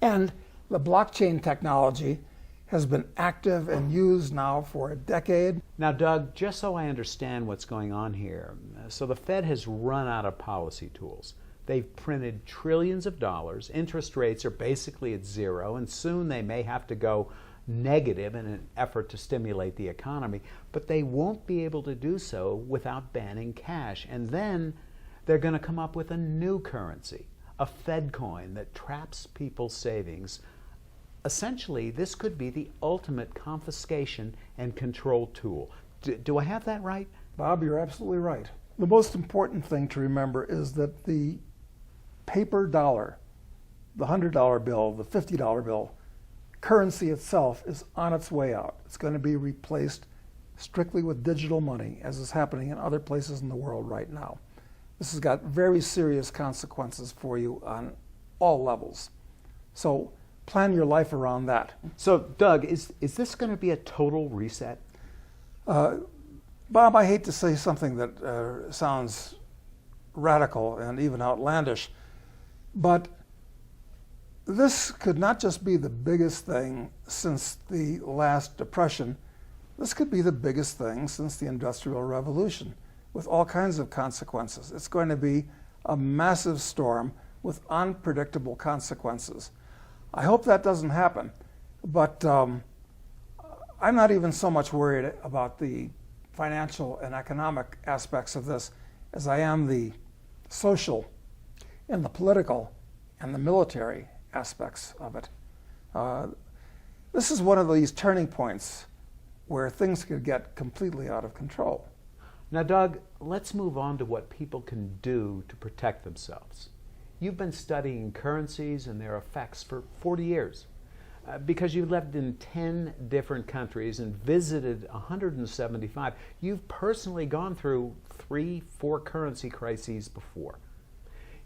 And the blockchain technology has been active and used now for a decade. Now, Doug, just so I understand what's going on here, so the Fed has run out of policy tools. They've printed trillions of dollars, interest rates are basically at zero, and soon they may have to go negative in an effort to stimulate the economy, but they won't be able to do so without banning cash. And then they're going to come up with a new currency, a fedcoin that traps people's savings. Essentially, this could be the ultimate confiscation and control tool. Do I have that right? Bob, you're absolutely right. The most important thing to remember is that the paper dollar, the $100 bill, the $50 bill, currency itself is on its way out. It's going to be replaced strictly with digital money, as is happening in other places in the world right now. This has got very serious consequences for you on all levels. So plan your life around that. So, Doug, is this going to be a total reset? Bob, I hate to say something that sounds radical and even outlandish, but this could not just be the biggest thing since the last Depression. This could be the biggest thing since the Industrial Revolution, with all kinds of consequences. It's going to be a massive storm with unpredictable consequences. I hope that doesn't happen, but I'm not even so much worried about the financial and economic aspects of this as I am the social and the political and the military aspects of it. This is one of these turning points where things could get completely out of control. Now, Doug, let's move on to what people can do to protect themselves. You've been studying currencies and their effects for 40 years. Because you've lived in 10 different countries and visited 175, you've personally gone through 3-4 currency crises before.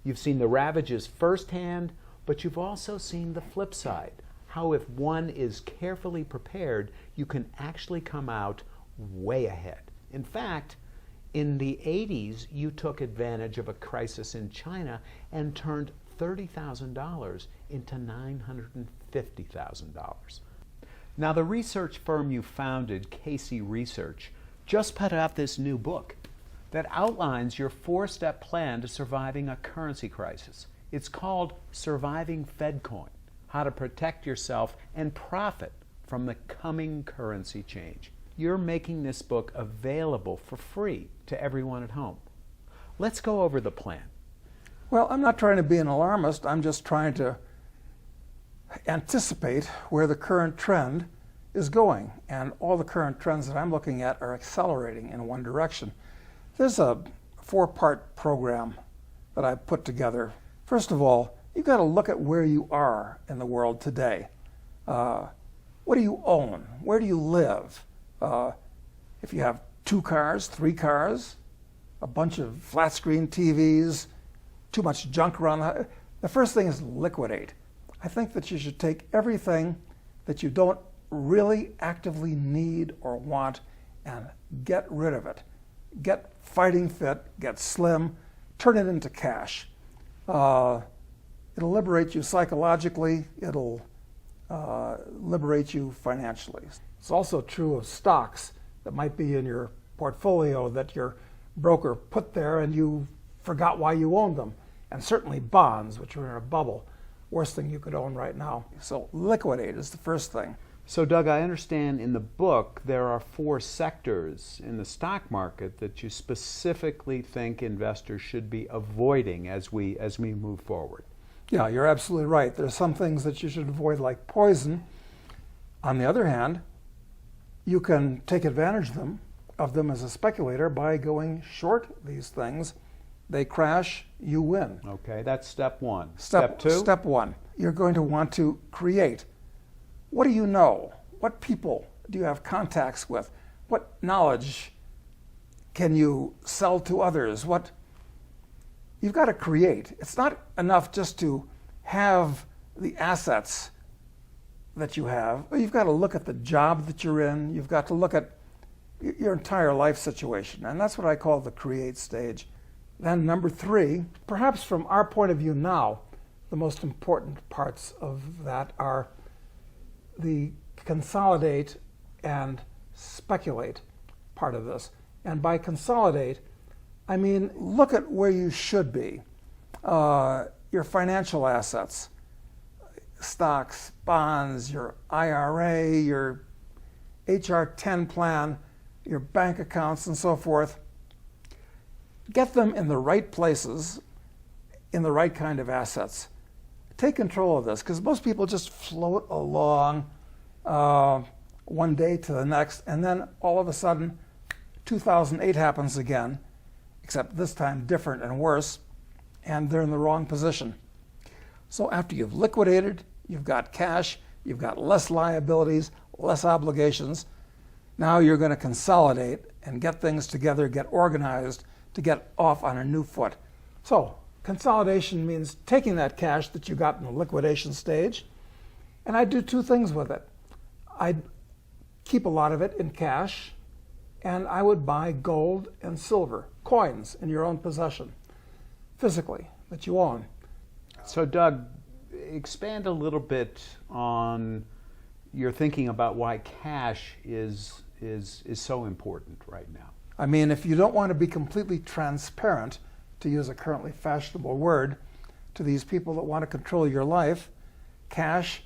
You've seen the ravages firsthand, but you've also seen the flip side, how if one is carefully prepared, you can actually come out way ahead. In fact, in the 80s, you took advantage of a crisis in China and turned $30,000 into $950,000. Now, the research firm you founded, Casey Research, just put out this new book that outlines your 4-step plan to surviving a currency crisis. It's called Surviving Fedcoin: How to Protect Yourself and Profit from the Coming Currency Change. You're making this book available for free to everyone at home. Let's go over the plan. Well, I'm not trying to be an alarmist. I'm just trying to anticipate where the current trend is going. And all the current trends that I'm looking at are accelerating in one direction. There's a 4-part program that I put together. First of all, you've got to look at where you are in the world today. What do you own? Where do you live? If you have 2 cars, 3 cars, a bunch of flat screen TVs, too much junk around, the first thing is liquidate. I think that you should take everything that you don't really actively need or want and get rid of it. Get fighting fit, get slim, turn it into cash. It'll liberate you psychologically, it'll liberate you financially. It's also true of stocks that might be in your portfolio that your broker put there and you forgot why you owned them. And certainly bonds, which are in a bubble, worst thing you could own right now. So liquidate is the first thing. So Doug, I understand in the book there are 4 sectors in the stock market that you specifically think investors should be avoiding as we move forward. Yeah, you're absolutely right. There's some things that you should avoid like poison. On the other hand, you can take advantage of them as a speculator by going short these things. They crash, you win. Okay, that's step 1. Step 2? Step 1, you're going to want to create. What do you know? What people do you have contacts with? What knowledge can you sell to others? You've got to create. It's not enough just to have the assets that you have. You've got to look at the job that you're in. You've got to look at your entire life situation. And that's what I call the create stage. Then number 3, perhaps from our point of view now, the most important parts of that are the consolidate and speculate part of this. And by consolidate, I mean look at where you should be. Your financial assets, stocks, bonds, your IRA, your HR-10 plan, your bank accounts and so forth. Get them in the right places, in the right kind of assets. Take control of this, because most people just float along one day to the next, and then all of a sudden 2008 happens again, except this time different and worse, and they're in the wrong position. So after you've liquidated, you've got cash, you've got less liabilities, less obligations, now you're going to consolidate and get things together, get organized to get off on a new foot. So consolidation means taking that cash that you got in the liquidation stage, and I'd do 2 things with it. I'd keep a lot of it in cash, and I would buy gold and silver, coins in your own possession, physically, that you own. So Doug, expand a little bit on your thinking about why cash is so important right now. I mean, if you don't want to be completely transparent, to use a currently fashionable word, to these people that want to control your life, cash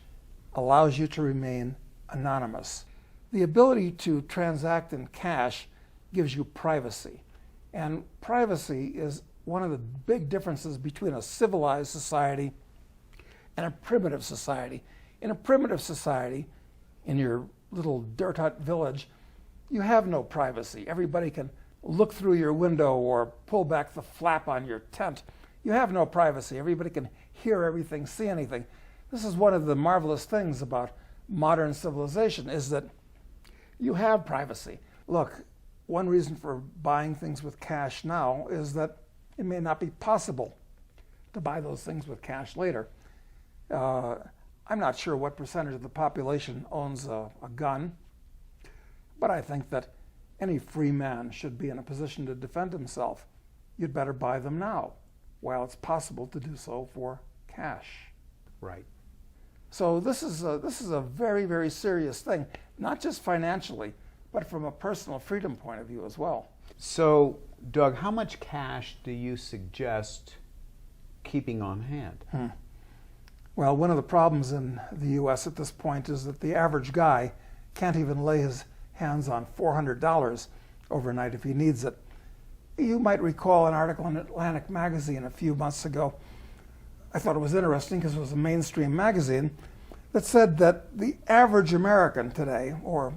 allows you to remain anonymous. The ability to transact in cash gives you privacy. And privacy is one of the big differences between a civilized society and a primitive society. In a primitive society, in your little dirt hut village, you have no privacy. Everybody can look through your window or pull back the flap on your tent. You have no privacy. Everybody can hear everything, see anything. This is one of the marvelous things about modern civilization, is that you have privacy. Look, one reason for buying things with cash now is that it may not be possible to buy those things with cash later. I'm not sure what percentage of the population owns a gun, but I think that any free man should be in a position to defend himself. You'd better buy them now, while it's possible to do so for cash. Right. So this is a very, very serious thing, not just financially, but from a personal freedom point of view as well. So, Doug, how much cash do you suggest keeping on hand? Well, one of the problems in the U.S. at this point is that the average guy can't even lay his hands on $400 overnight if he needs it. You might recall an article in Atlantic Magazine a few months ago. I thought it was interesting because it was a mainstream magazine that said that the average American today, or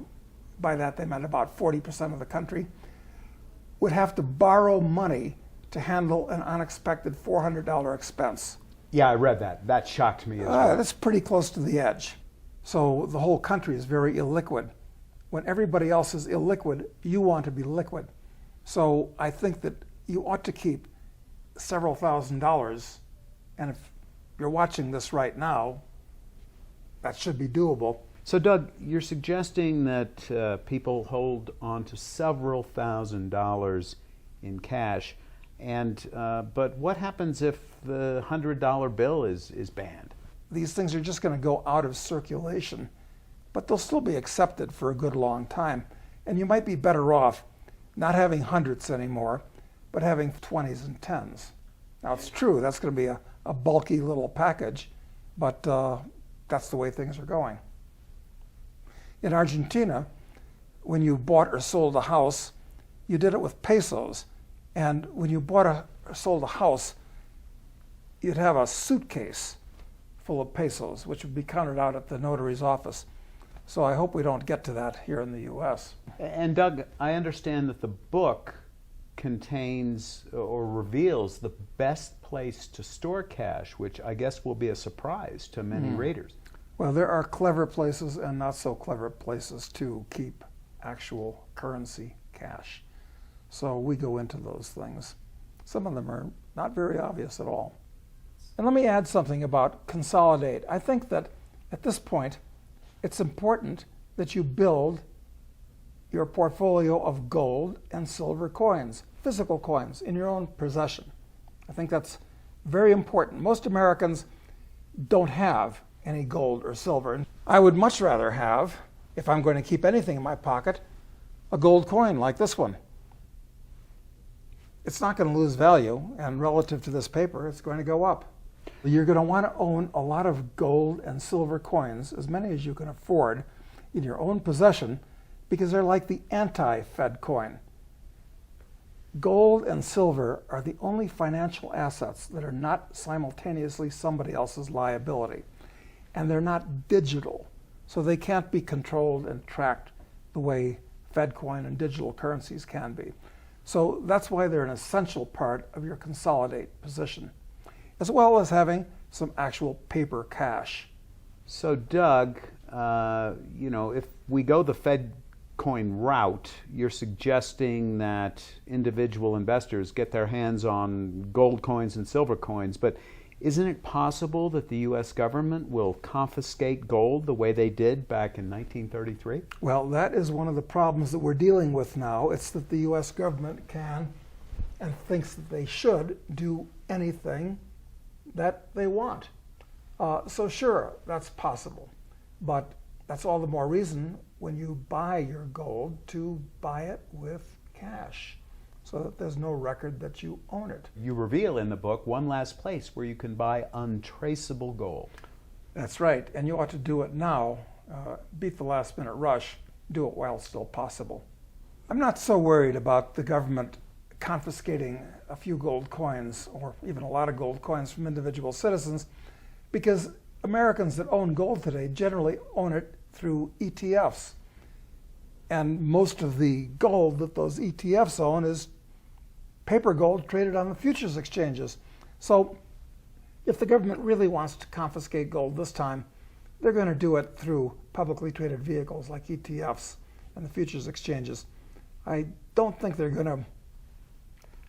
by that they meant about 40% of the country, would have to borrow money to handle an unexpected $400 expense. Yeah, I read that. That shocked me as well. That's pretty close to the edge. So the whole country is very illiquid. When everybody else is illiquid, you want to be liquid. So I think that you ought to keep several $1,000s, and if you're watching this right now, that should be doable. So, Doug, you're suggesting that people hold on to several $1,000s in cash, and but what happens if the $100 bill is banned? These things are just going to go out of circulation, but they'll still be accepted for a good long time, and you might be better off not having hundreds anymore, but having 20s and 10s. Now it's true, that's going to be a bulky little package, but that's the way things are going. In Argentina, when you bought or sold a house, you did it with pesos. And when you bought or sold a house, you'd have a suitcase full of pesos, which would be counted out at the notary's office. So I hope we don't get to that here in the U.S. And Doug, I understand that the book contains or reveals the best place to store cash, which I guess will be a surprise to many readers. Well, there are clever places and not so clever places to keep actual currency, cash. So we go into those things. Some of them are not very obvious at all. And let me add something about consolidate. I think that at this point, it's important that you build your portfolio of gold and silver coins, physical coins, in your own possession. I think that's very important. Most Americans don't have any gold or silver. I would much rather have, if I'm going to keep anything in my pocket, a gold coin like this one. It's not going to lose value, and relative to this paper, it's going to go up. You're going to want to own a lot of gold and silver coins, as many as you can afford, in your own possession, because they're like the anti-Fed coin. Gold and silver are the only financial assets that are not simultaneously somebody else's liability. And they're not digital, so they can't be controlled and tracked the way Fed coin and digital currencies can be. So that's why they're an essential part of your consolidate position, as well as having some actual paper cash. So Doug, if we go the Fed coin route, you're suggesting that individual investors get their hands on gold coins and silver coins, but isn't it possible that the U.S. government will confiscate gold the way they did back in 1933? Well, that is one of the problems that we're dealing with now. It's that the U.S. government can and thinks that they should do anything that they want. So sure, that's possible. But that's all the more reason when you buy your gold to buy it with cash, so that there's no record that you own it. You reveal in the book one last place where you can buy untraceable gold. That's right, and you ought to do it now. Beat the last minute rush. Do it while it's still possible. I'm not so worried about the government confiscating a few gold coins, or even a lot of gold coins, from individual citizens, because Americans that own gold today generally own it through ETFs. And most of the gold that those ETFs own is paper gold traded on the futures exchanges. So if the government really wants to confiscate gold this time, they're going to do it through publicly traded vehicles like ETFs and the futures exchanges. I don't think they're going to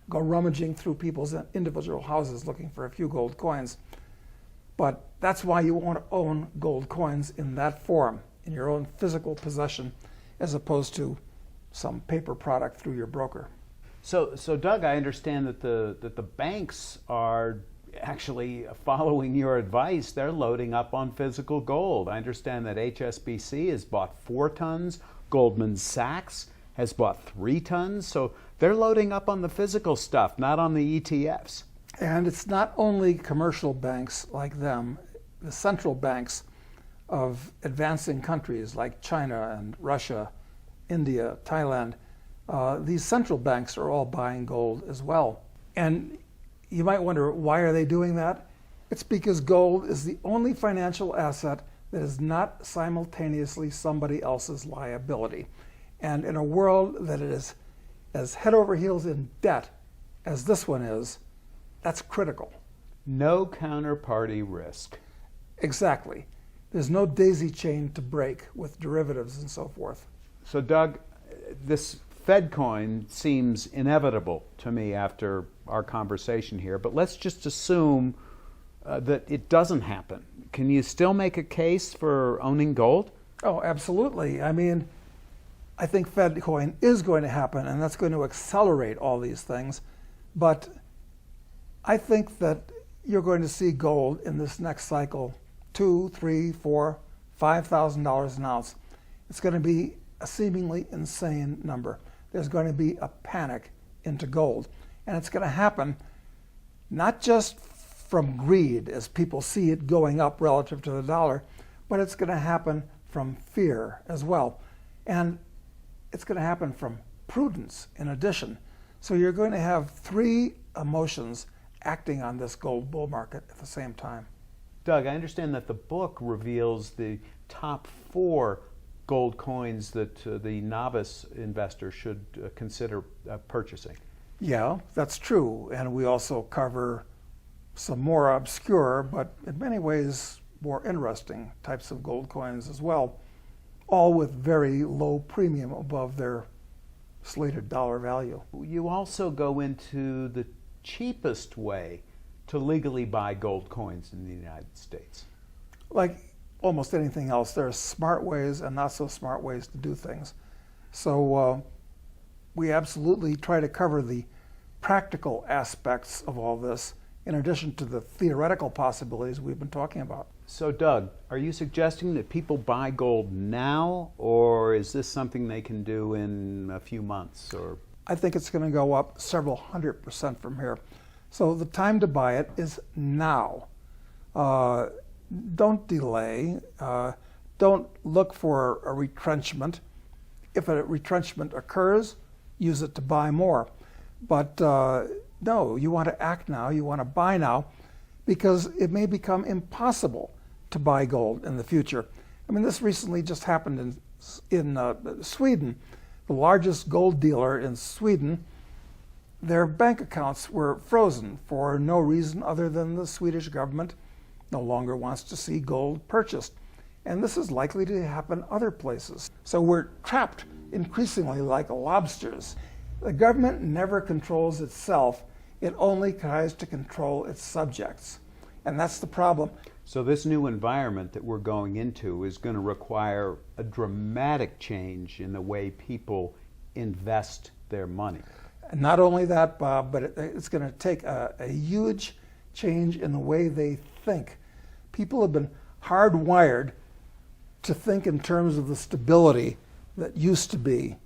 go rummaging through people's individual houses looking for a few gold coins. But that's why you want to own gold coins in that form, in your own physical possession, as opposed to some paper product through your broker. So Doug, I understand that the banks are actually following your advice. They're loading up on physical gold. I understand that HSBC has bought 4 tons, Goldman Sachs has bought 3 tons, so they're loading up on the physical stuff, not on the ETFs. And it's not only commercial banks like them, the central banks of advancing countries like China and Russia, India, Thailand, these central banks are all buying gold as well. And you might wonder, why are they doing that? It's because gold is the only financial asset that is not simultaneously somebody else's liability. And in a world that is as head over heels in debt as this one is, that's critical. No counterparty risk. Exactly. There's no daisy chain to break with derivatives and so forth. So Doug, this Fed coin seems inevitable to me after our conversation here, but let's just assume that it doesn't happen. Can you still make a case for owning gold? Oh, absolutely. I mean, I think Fed coin is going to happen, and that's going to accelerate all these things. But I think that you're going to see gold in this next cycle $2,000, $3,000, $4,000, $5,000 an ounce. It's going to be a seemingly insane number. there's going to be a panic into gold. And it's going to happen not just from greed, as people see it going up relative to the dollar, but it's going to happen from fear as well. And it's going to happen from prudence in addition. So you're going to have three emotions acting on this gold bull market at the same time. Doug, I understand that the book reveals the top 4 gold coins that the novice investor should consider purchasing. Yeah, that's true. And we also cover some more obscure, but in many ways more interesting types of gold coins as well, all with very low premium above their slated dollar value. You also go into the cheapest way to legally buy gold coins in the United States. Like almost anything else, there are smart ways and not so smart ways to do things. So we absolutely try to cover the practical aspects of all this in addition to the theoretical possibilities we've been talking about. So Doug, are you suggesting that people buy gold now, or is this something they can do in a few months? Or I think it's going to go up several 100% from here. So the time to buy it is now. Don't delay. Don't look for a retrenchment. If a retrenchment occurs, use it to buy more. But no, you want to act now, you want to buy now, because it may become impossible to buy gold in the future. I mean, this recently just happened in Sweden. The largest gold dealer in Sweden, their bank accounts were frozen for no reason other than the Swedish government no longer wants to see gold purchased. And this is likely to happen other places. So we're trapped increasingly like lobsters. The government never controls itself. It only tries to control its subjects. And that's the problem. So this new environment that we're going into is going to require a dramatic change in the way people invest their money. And not only that, Bob, but it's going to take a huge change in the way they think. People have been hardwired to think in terms of the stability that used to be,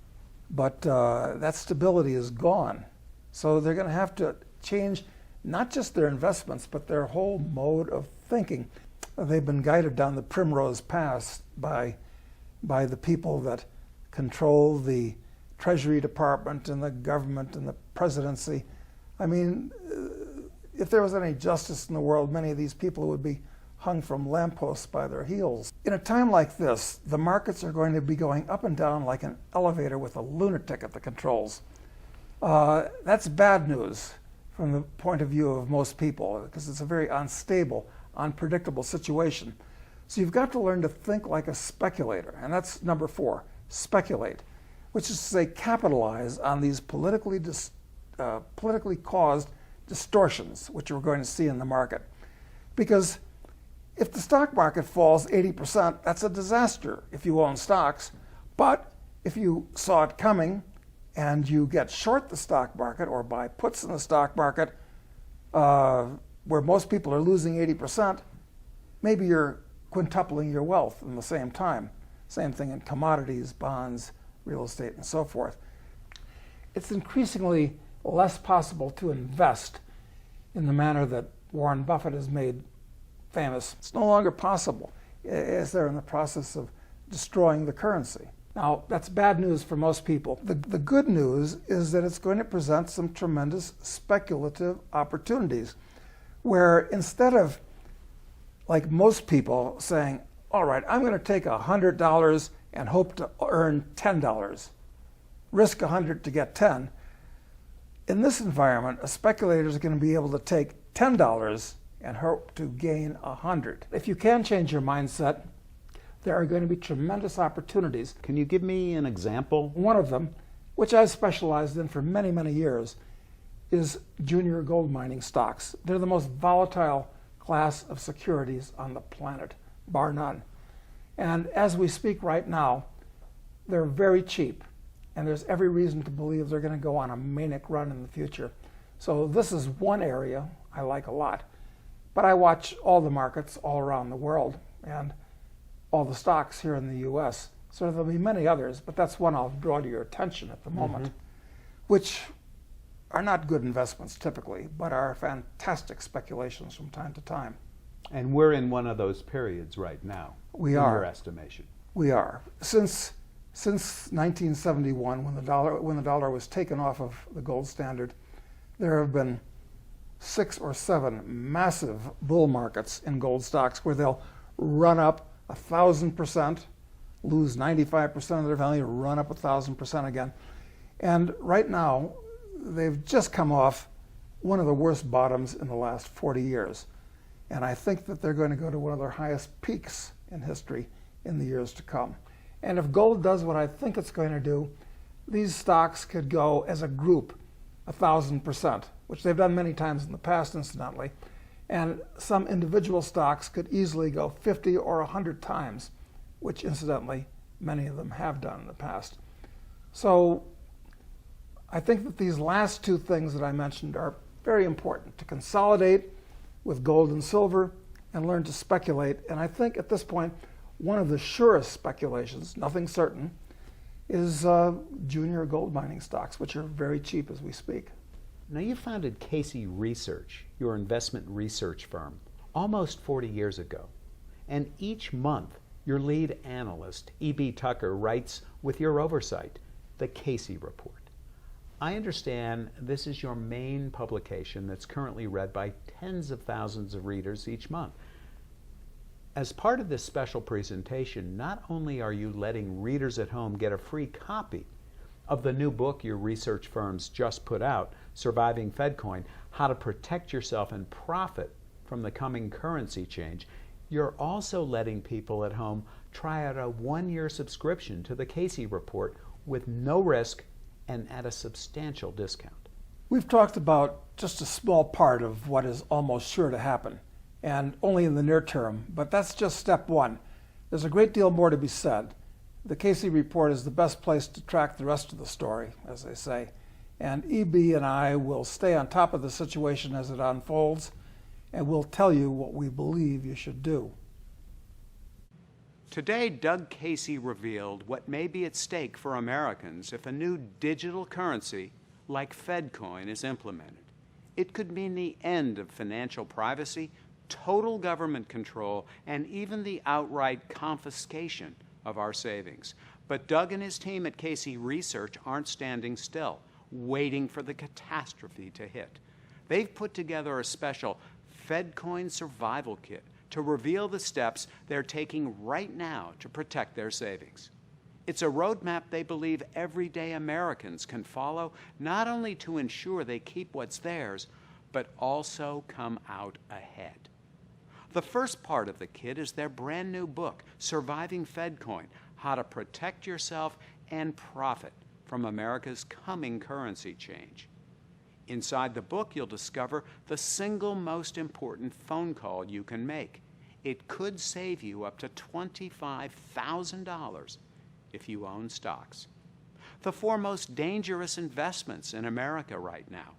but that stability is gone. So they're going to have to change not just their investments, but their whole mode of thinking. They've been guided down the primrose path by the people that control the Treasury Department and the government and the presidency. I mean, if there was any justice in the world, many of these people would be hung from lampposts by their heels. In a time like this, the markets are going to be going up and down like an elevator with a lunatic at the controls. That's bad news from the point of view of most people, because it's a very unstable, unpredictable situation. So you've got to learn to think like a speculator, and that's number 4, speculate, which is to say capitalize on these politically caused distortions, which we're going to see in the market. Because if the stock market falls 80%, that's a disaster if you own stocks. But if you saw it coming and you get short the stock market or buy puts in the stock market where most people are losing 80%, maybe you're quintupling your wealth in the same time. Same thing in commodities, bonds, real estate, and so forth. It's increasingly less possible to invest in the manner that Warren Buffett has made famous. It's no longer possible, as they're in the process of destroying the currency. Now, that's bad news for most people. The good news is that it's going to present some tremendous speculative opportunities, where instead of, like most people, saying, all right, I'm going to take $100 and hope to earn $10, risk $100 to get 10. In this environment, a speculator is going to be able to take $10 and hope to gain 100. If you can change your mindset, there are going to be tremendous opportunities. Can you give me an example? One of them, which I've specialized in for many, many years, is junior gold mining stocks. They're the most volatile class of securities on the planet, bar none. And as we speak right now, they're very cheap, and there's every reason to believe they're going to go on a manic run in the future. So this is one area I like a lot. But I watch all the markets all around the world and all the stocks here in the US So there'll be many others, but that's one I'll draw to your attention at the moment, which are not good investments typically, but are fantastic speculations from time to time. And we're in one of those periods right now. We in are. your estimation. We are. Since 1971, when the dollar was taken off of the gold standard, there have been 6 or 7 massive bull markets in gold stocks where they'll run up 1,000%, lose 95% of their value, run up 1,000% again. And right now, they've just come off one of the worst bottoms in the last 40 years. And I think that they're going to go to one of their highest peaks in history in the years to come. And if gold does what I think it's going to do, these stocks could go as a group 1,000%, which they've done many times in the past, incidentally. And some individual stocks could easily go 50 or 100 times, which incidentally, many of them have done in the past. So I think that these last 2 things that I mentioned are very important: to consolidate with gold and silver and learn to speculate. And I think at this point, one of the surest speculations, nothing certain, is junior gold mining stocks, which are very cheap as we speak. Now, you founded Casey Research, your investment research firm, almost 40 years ago. And each month, your lead analyst, E.B. Tucker, writes with your oversight, the Casey Report. I understand this is your main publication that's currently read by tens of thousands of readers each month. As part of this special presentation, not only are you letting readers at home get a free copy of the new book your research firms just put out, Surviving FedCoin, How to Protect Yourself and Profit from the Coming Currency Change, you're also letting people at home try out a 1-year subscription to the Casey Report with no risk and at a substantial discount. We've talked about just a small part of what is almost sure to happen, and only in the near term, but that's just step 1. There's a great deal more to be said. The Casey Report is the best place to track the rest of the story, as they say, and EB and I will stay on top of the situation as it unfolds, and we'll tell you what we believe you should do. Today, Doug Casey revealed what may be at stake for Americans if a new digital currency like fedcoin is implemented. It could mean the end of financial privacy, total government control, and even the outright confiscation of our savings. But Doug and his team at Casey Research aren't standing still, waiting for the catastrophe to hit. They've put together a special FedCoin survival kit to reveal the steps they're taking right now to protect their savings. It's a roadmap they believe everyday Americans can follow, not only to ensure they keep what's theirs, but also come out ahead. The first part of the kit is their brand new book, Surviving FedCoin, How to Protect Yourself and Profit from America's Coming Currency Change. Inside the book, you'll discover the single most important phone call you can make. It could save you up to $25,000 if you own stocks. The 4 most dangerous investments in America right now.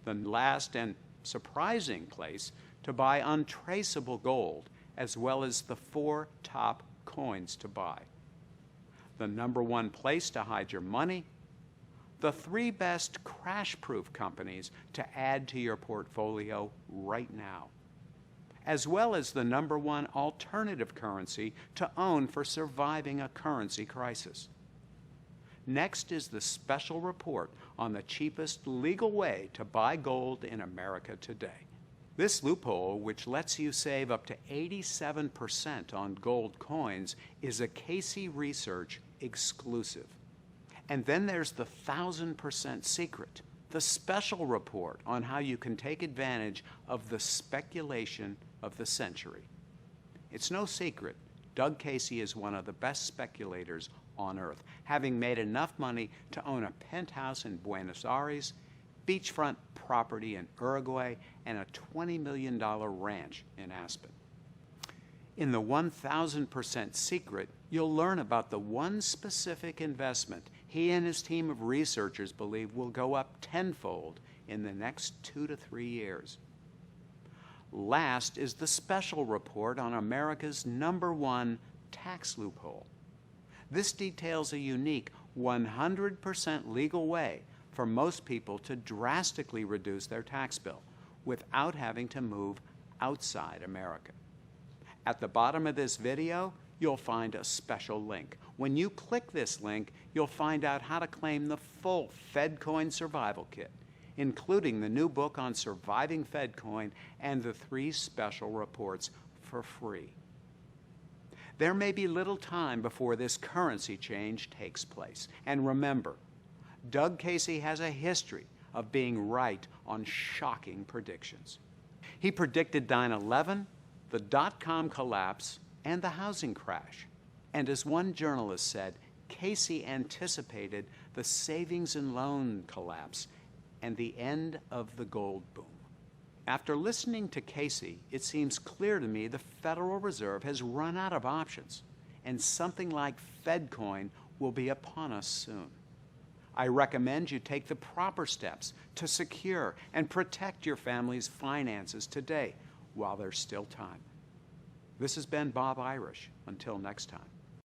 The last and surprising place to buy untraceable gold, as well as the 4 top coins to buy. The number 1 place to hide your money. The 3 best crash-proof companies to add to your portfolio right now, as well as the number 1 alternative currency to own for surviving a currency crisis. Next is the special report on the cheapest legal way to buy gold in America today. This loophole, which lets you save up to 87% on gold coins, is a Casey Research exclusive. And then there's the 1,000% secret, the special report on how you can take advantage of the speculation of the century. It's no secret, Doug Casey is one of the best speculators on earth, having made enough money to own a penthouse in Buenos Aires, beachfront property in Uruguay, and a $20 million ranch in Aspen. In the 1,000% secret, you'll learn about the one specific investment he and his team of researchers believe will go up tenfold in the next 2 to 3 years. Last is the special report on America's number 1 tax loophole. This details a unique 100% legal way for most people to drastically reduce their tax bill without having to move outside America. At the bottom of this video, you'll find a special link. When you click this link, you'll find out how to claim the full fedcoin survival kit, including the new book on surviving fedcoin and the 3 special reports for free. There may be little time before this currency change takes place. And remember, Doug Casey has a history of being right on shocking predictions. He predicted 9/11, the dot-com collapse, and the housing crash. And as one journalist said, Casey anticipated the savings and loan collapse and the end of the gold boom. After listening to Casey, it seems clear to me the Federal Reserve has run out of options, and something like fedcoin will be upon us soon. I recommend you take the proper steps to secure and protect your family's finances today while there's still time. This has been Bob Irish. Until next time.